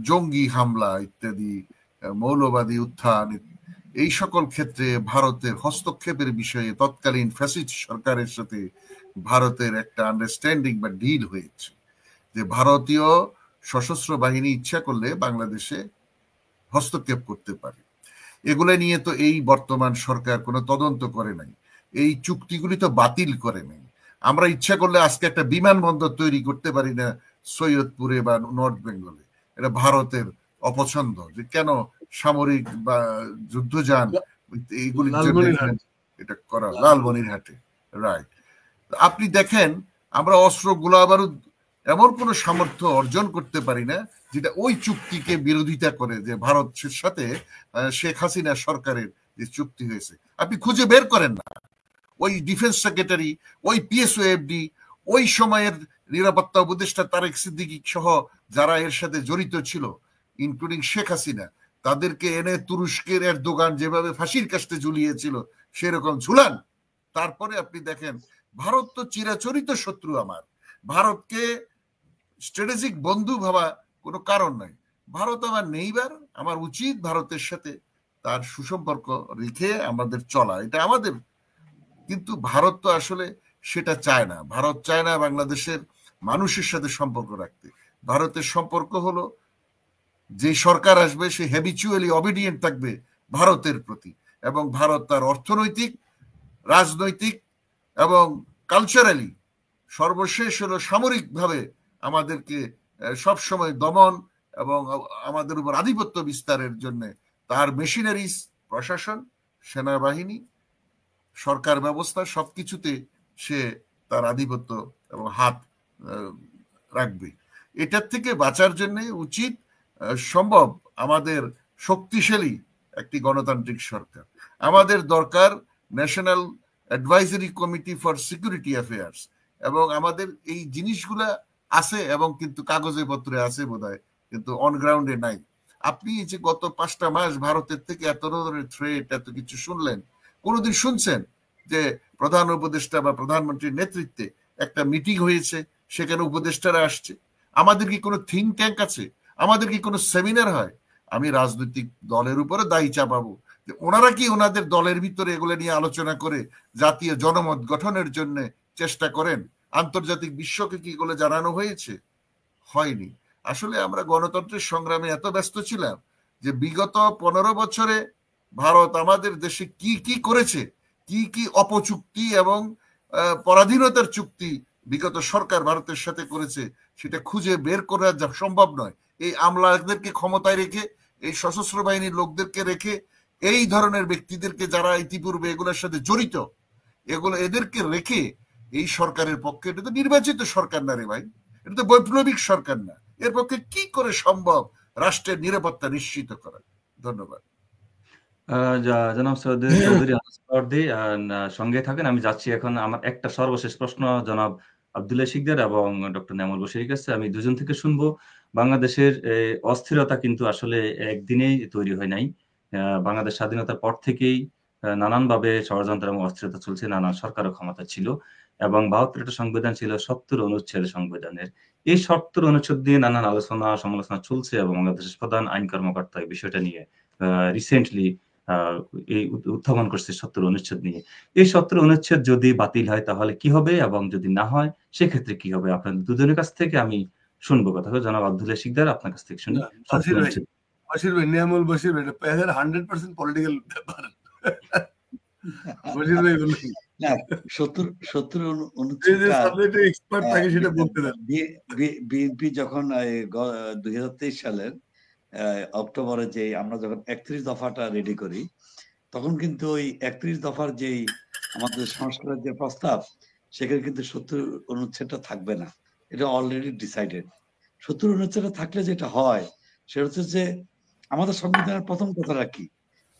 Speaker 4: জঙ্গি হামলা ইত্যাদি, মৌলবাদী উত্থান, এই সকল ক্ষেত্রে ভারতের হস্তক্ষেপের বিষয়ে তৎকালীন ফ্যাসিস্ট সরকারের সাথে ভারতের একটা আন্ডারস্ট্যান্ডিং বা ডিল হয়েছে, যে ভারতীয় সশস্ত্র বাহিনী ইচ্ছা করলে বাংলাদেশে হস্তক্ষেপ করতে পারে। এগুলো নিয়ে তো এই বর্তমান সরকার কোনো তদন্ত করে নাই, এই চুক্তিগুলি তো বাতিল করে নাই। আমরা ইচ্ছা করলে আজকে একটা বিমানবন্দর তৈরি করতে পারি না সৈয়দপুরে বা নর্থ বেঙ্গলে। এটা ভারতের অপছন্দ, যে কেন সামরিক বা যুদ্ধযান এইগুলির জন্য এটা করা, লালমনিরহাটে, রাইট। আপনি দেখেন, আমরা অস্ত্র গোলা বারুদ এমন কোন সামর্থ্য অর্জন করতে পারি না যেটা ওই চুক্তিকে বিরোধিতা করে, যে ভারতের সাথে শেখ হাসিনা সরকারের যে চুক্তি হয়েছে। আপনি খুঁজে বের করেন না, ওই ডিফেন্স সেক্রেটারি, ওই পিএসওএফডি, ওই সময়ের নিরাপত্তা উপদেষ্টা তারেক সিদ্দিকী সহ যারা এর সাথে জড়িত ছিল, ইনক্লুডিং শেখ হাসিনা, তাদেরকে এনে তুরস্কের এরদোগান যেভাবে ফাঁসির কাস্টে ঝুলিয়েছিল সেরকম ঝুলান। তারপরে আপনি দেখেন, ভারত তো চিরাচরিত শত্রু আমার, ভারতকে স্ট্র্যাটেজিক বন্ধু ভাবা কোনো কারণ নাই। ভারত আমার নেইবার, আমার উচিত ভারতের সাথে তার সুসম্পর্ক রেখে আমাদের চলা, এটা আমাদের। কিন্তু ভারত তো আসলে সেটা চায় না। ভারত চায় না বাংলাদেশের মানুষের সাথে সম্পর্ক রাখতে। ভারতের সম্পর্ক হলো, যে সরকার আসবে সে হ্যাবিচুয়ালি অবিডিয়েন্ট থাকবে ভারতের প্রতি, এবং ভারত তার অর্থনৈতিক, রাজনৈতিক এবং কালচারালি সর্বশেষ হলো সামরিকভাবে আমাদেরকে সবসময় দমন এবং আমাদের উপর আধিপত্য বিস্তারের জন্য তার মেশিনারিজ, প্রশাসন, সেনাবাহিনী, সরকার ব্যবস্থা সবকিছুতে সে তার আধিপত্য এবং হাত রাখবে। এটার থেকে বাঁচার জন্য উচিত সম্ভব আমাদের শক্তিশালী একটি গণতান্ত্রিক সরকার। আমাদের দরকার national advisory committee for security affairs, এবং আমাদের এই জিনিসগুলা আছে এবং কিন্তু কাগজে পত্রে আছে বোধহয়, কিন্তু অন গ্রাউন্ডে নাই। আপনি যে গত 5টা মাস ভারতের থেকে এত ধরনের থ্রেট, এত কিছু শুনলেন, কোনোদিন শুনছেন যে প্রধান উপদেষ্টা বা প্রধানমন্ত্রীর নেতৃত্বে একটা মিটিং হয়েছে, সেখানে উপদেষ্টারা আসছে? আমাদের কি কোনো থিঙ্ক ট্যাঙ্ক আছে? আমাদের কি কোনো সেমিনার হয়? আমি রাজনৈতিক দলের উপরে দায়ী চাপাবো যে ওনারা কি ওনাদের দলের ভিতরে এগুলো নিয়ে আলোচনা করে জাতীয় জনমত গঠনের জন্য চেষ্টা করেন? আন্তর্জাতিক বিশ্বকে কি এগুলো জানানো হয়েছে? হয়নি। আসলে আমরা গণতন্ত্রের সংগ্রামে এত ব্যস্ত ছিলাম যে বিগত 15 বছরে ভারত আমাদের দেশে কি কি করেছে, কি কি অপচুক্তি এবং পরাধীনতার চুক্তি বিগত সরকার ভারতের সাথে করেছে, সেটা খুঁজে বের করা সম্ভব নয়। এই আমলাদেরকে ক্ষমতায় রেখে, এই সশস্ত্র বাহিনীর লোকদেরকে রেখে, এই ধরনের ব্যক্তিদেরকে যারা ইতিপূর্বে এগুলোর সাথে জড়িত, এদেরকে রেখে এই সরকারের পক্ষে, এটা তো নির্বাচিত সরকার না রে ভাই, এটা তো বৈপ্লবিক সরকার না, এর পক্ষে কি করে সম্ভব রাষ্ট্রের নিরাপত্তা নিশ্চিত করা? ধন্যবাদ।
Speaker 1: জনাব চৌধুরী আনসারউদ্দি, সঙ্গে থাকেন। আমি যাচ্ছি এখন আমার একটা সর্বশেষ প্রশ্ন জনাব আব্দুল্লাহ শিকদার এবং ডক্টর নামুল বশিরের কাছে। আমি দুজন থেকে শুনবো। বাংলাদেশের অস্থিরতা কিন্তু আসলে একদিনেই তৈরি হয় নাই। বাংলাদেশ স্বাধীনতার পর থেকেই নানানভাবে ষড়যন্ত্র এবং অস্থিরতা চলছে, নানা সরকারও ক্ষমতা ছিল, এবং 72টা সংবিধান ছিল 70 অনুচ্ছেদ সংবিধানের। এই 70 অনুচ্ছেদ নিয়ে নানান আলোচনা সমালোচনা চলছে, এবং বাংলাদেশের প্রধান আইন কর্মকর্তা এই বিষয়টা নিয়ে রিসেন্টলি এই উত্থাপন করছে 70 অনুচ্ছেদ নিয়ে। এই 70 অনুচ্ছেদ যদি বাতিল হয় তাহলে কি হবে, এবং যদি না হয় সেক্ষেত্রে কি হবে? আপনাদের দুজনের কাছ থেকে আমি শুনবো কথা। জনাব আব্দুল্লাহ শিকদার, আপনার কাছ থেকে শুনি।
Speaker 5: বশির ভাই, নিয়ামুল বশির ভাই, এটা 100% পলিটিক্যাল ব্যাপার। বশির ভাই বলুন।
Speaker 3: না, 70 অনুচ্ছেদ
Speaker 5: এক্সপার্ট থাকে সেটা বলতে দেন।
Speaker 3: বিএনপি যখন 2023 সালের অক্টোবরে যে আমরা যখন 31 দফাটা রেডি করি, তখন কিন্তু ওই 31 দফার যেই আমাদের সংস্কারের যে প্রস্তাব, সেখানে কিন্তু 70 অনুচ্ছেদটা থাকবে না। এটা অলরেডি ডিসাইডেড। 70 অনুচ্ছেদটা থাকলে যেটা হয় সেটা হচ্ছে যে আমাদের সংবিধানের প্রথম কথাটা কি,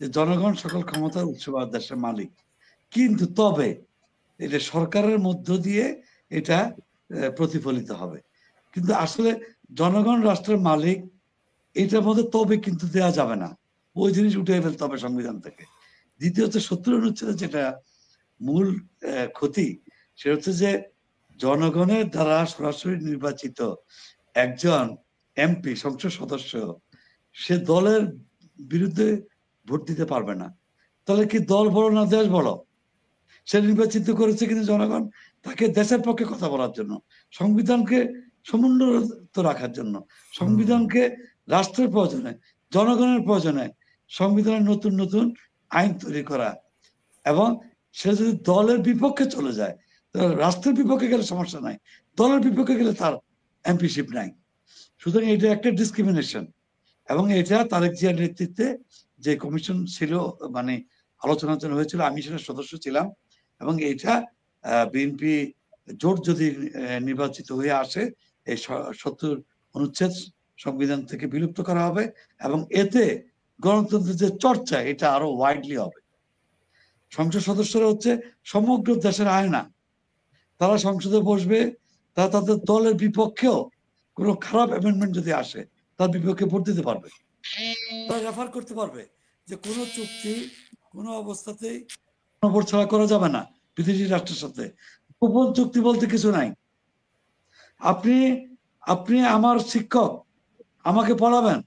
Speaker 3: যে জনগণ সকল ক্ষমতার উৎস বা দেশের মালিক, কিন্তু তবে এটা সরকারের মধ্য দিয়ে এটা প্রতিফলিত হবে। কিন্তু আসলে জনগণ রাষ্ট্রের মালিক, এটার মধ্যে তবে কিন্তু দেওয়া যাবে না, ওই জিনিস উঠে ফেলতে হবে সংবিধান থেকে। দ্বিতীয় হচ্ছে 70 অনুচ্ছেদের যেটা মূল ক্ষতি, সেটা হচ্ছে যে জনগণের দ্বারা সরাসরি নির্বাচিত একজন এমপি, সংসদ সদস্য, সে দলের বিরুদ্ধে ভোট দিতে পারবে না। তাহলে কি দল বড় না দেশ বড়? সে নির্বাচিত করেছে কিন্তু জনগণ তাকে দেশের পক্ষে কথা বলার জন্য, সংবিধানকে সমুন্নত রাখার জন্য, সংবিধানকে রাষ্ট্রের প্রয়োজনে, জনগণের প্রয়োজনে সংবিধানের নতুন নতুন আইন তৈরি করা। এবং সে যদি দলের বিপক্ষে চলে যায়, রাষ্ট্রের বিপক্ষে গেলে সমস্যা নাই, দলের বিপক্ষে গেলে তার এমপিশিপ নাই। সুতরাং এটা একটা ডিসক্রিমিনেশন। এবং এটা তারেক জিয়ার নেতৃত্বে যে কমিশন ছিল, মানে আলোচনার জন্য হয়েছিল, আমি সেটা সদস্য ছিলাম। এবং এটা বিএনপি জোট যদি নির্বাচিত হয়ে আসে, এই 70 অনুচ্ছেদ সংবিধান থেকে বিলুপ্ত করা হবে, এবং এতে গণতন্ত্রের যে চর্চা এটা আরো ওয়াইডলি হবে। সংসদ সদস্যরা হচ্ছে সমগ্র দেশের আয়না, তারা সংসদে বসবে, তারা তাদের দলের বিপক্ষেও কোনো খারাপ অ্যামেন্ডমেন্ট যদি আসে তার বিপক্ষে ভোট দিতে পারবে, তারা রেফার করতে পারবে যে কোনো চুক্তি কোনো অবস্থাতেই ভোট ছাড়া করা যাবে না বিদেশি রাষ্ট্রের সাথে। গোপন চুক্তি বলতে কিছু নাই। আপনি আমার শিক্ষক, আমাকে পড়াবেন,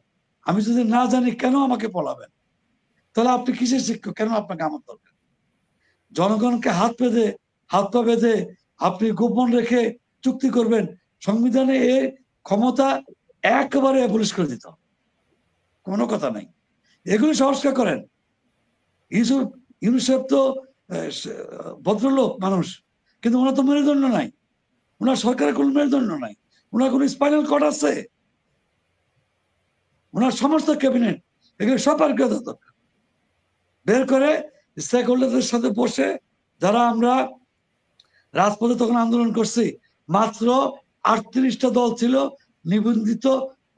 Speaker 3: আমি যদি না জানি কেন আমাকে পড়াবেন? তাহলে আপনি কিসের শিক্ষক? কেন আপনাকে আমার দরকার? জনগণকে হাত পা বেঁধে আপনি গোপন রেখে চুক্তি করবেন, সংবিধানে এই ক্ষমতা একেবারে অ্যাবলিশ করে দিত, কোনো কথা নাই। এগুলি সংস্কার করেন। ইউনিসেফ তো ভদ্রলোক মানুষ, কিন্তু ওনার তো মেরুদণ্ড নাই, ওনার সরকারের কোনো মেরুদণ্ড নাই, ওনার কোনো স্পাইনাল কর্ড আছে? ওনার সমস্ত ক্যাবিনেট এগুলো সব আর বের করে স্টেক হোল্ডারদের সাথে বসে, যারা আমরা রাজপথে তখন আন্দোলন করছি, মাত্র 38টা দল ছিল, নিবন্ধিত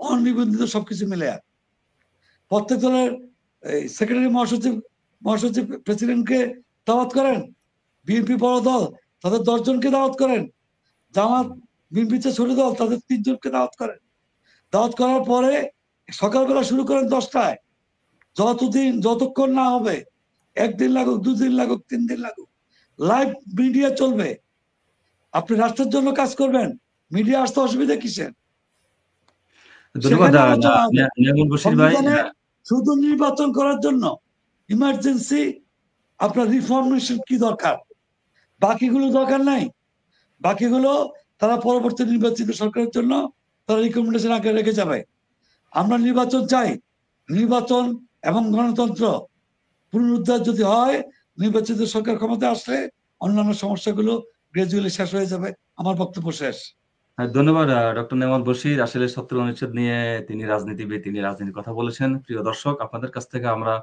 Speaker 3: অনিবন্ধিত সবকিছু মিলে। প্রত্যেক দলের সেক্রেটারি, মহাসচিব প্রেসিডেন্টকে দাওয়াত করেন। বিএনপি বড় দল, তাদের 10 জনকে দাওয়াত করেন। জামাত বিএনপিতে ছোট দল, তাদের 3 জনকে দাওয়াত করেন। দাওয়াত করার পরে সকালবেলা শুরু করেন 10টায়। যতক্ষণ না হবে, 1 দিন লাগুক, 2 দিন লাগুক, 3 দিন লাগুক, লাইভ মিডিয়া চলবে। আপনি রাষ্ট্রের জন্য কাজ করবেন, মিডিয়া আসতে অসুবিধা কিসের?
Speaker 1: ধন্যবাদ
Speaker 3: সেখানে আলোচনা হবে।
Speaker 1: নিয়ামুল বশির ভাই।
Speaker 3: সংবিধানে শুধু নির্বাচন করার জন্য ইমার্জেন্সি আপনার রিফর্মেশন কি দরকার, বাকিগুলো দরকার নাই। বাকিগুলো তারা পরবর্তী নির্বাচিত সরকারের জন্য তারা রিকমেন্ডেশন আগে রেখে যাবে। আমরা নির্বাচন চাই। নির্বাচন এবং গণতন্ত্র পুনরুদ্ধার যদি হয়, নির্বাচিত সরকার ক্ষমতায় আসলে অন্যান্য সমস্যাগুলো গ্রাজুয়ালি শেষ হয়ে যাবে। আমার বক্তব্য শেষ।
Speaker 1: ধন্যবাদ ডক্টর নিয়ামুল বশির। আসলে 70 অনুচ্ছেদ নিয়ে তিনি রাজনীতিবিদ, তিনি রাজনীতির কথা বলেছেন। প্রিয় দর্শক, আপনাদের কাছ থেকে আমরা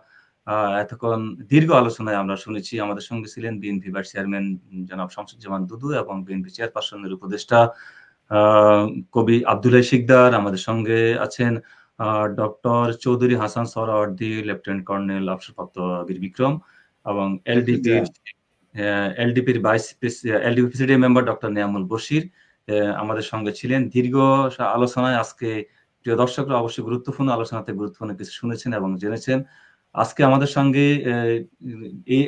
Speaker 1: এতক্ষণ দীর্ঘ আলোচনায় আমরা শুনেছি। আমাদের সঙ্গে ছিলেন বিএনপি ভাইস চেয়ারম্যান জনাব শামসুজ্জামান দুদু এবং বিএনপি চেয়ারপারসনের উপদেষ্টা কবি আব্দুল্লাহ শিকদার। আমাদের সঙ্গে আছেন doctor Chowdhury Hasan Suhrawardy, lieutenant colonel অবসরপ্রাপ্ত বীর বিক্রম, এবং এলডিপির LDP presidium member doctor Niamul Bashir আমাদের সঙ্গে ছিলেন। দীর্ঘ আলোচনায় আজকে প্রিয় দর্শকরা অবশ্যই গুরুত্বপূর্ণ আলোচনাতে গুরুত্বপূর্ণ কিছু শুনেছেন এবং জেনেছেন। আজকে আমাদের সঙ্গে এই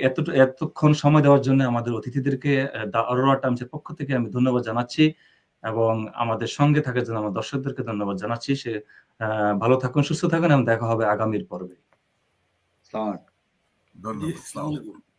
Speaker 1: এতক্ষণ সময় দেওয়ার জন্য আমাদের অতিথিদেরকে দ্য অরোরা টাইমসের পক্ষ থেকে আমি ধন্যবাদ জানাচ্ছি এবং আমাদের সঙ্গে থাকার জন্য আমার দর্শকদেরকে ধন্যবাদ জানাচ্ছি। সে ভালো থাকুন, সুস্থ থাকুন এবং দেখা হবে আগামীর পর্বে।
Speaker 3: ধন্যবাদ।
Speaker 4: ধন্যবাদ।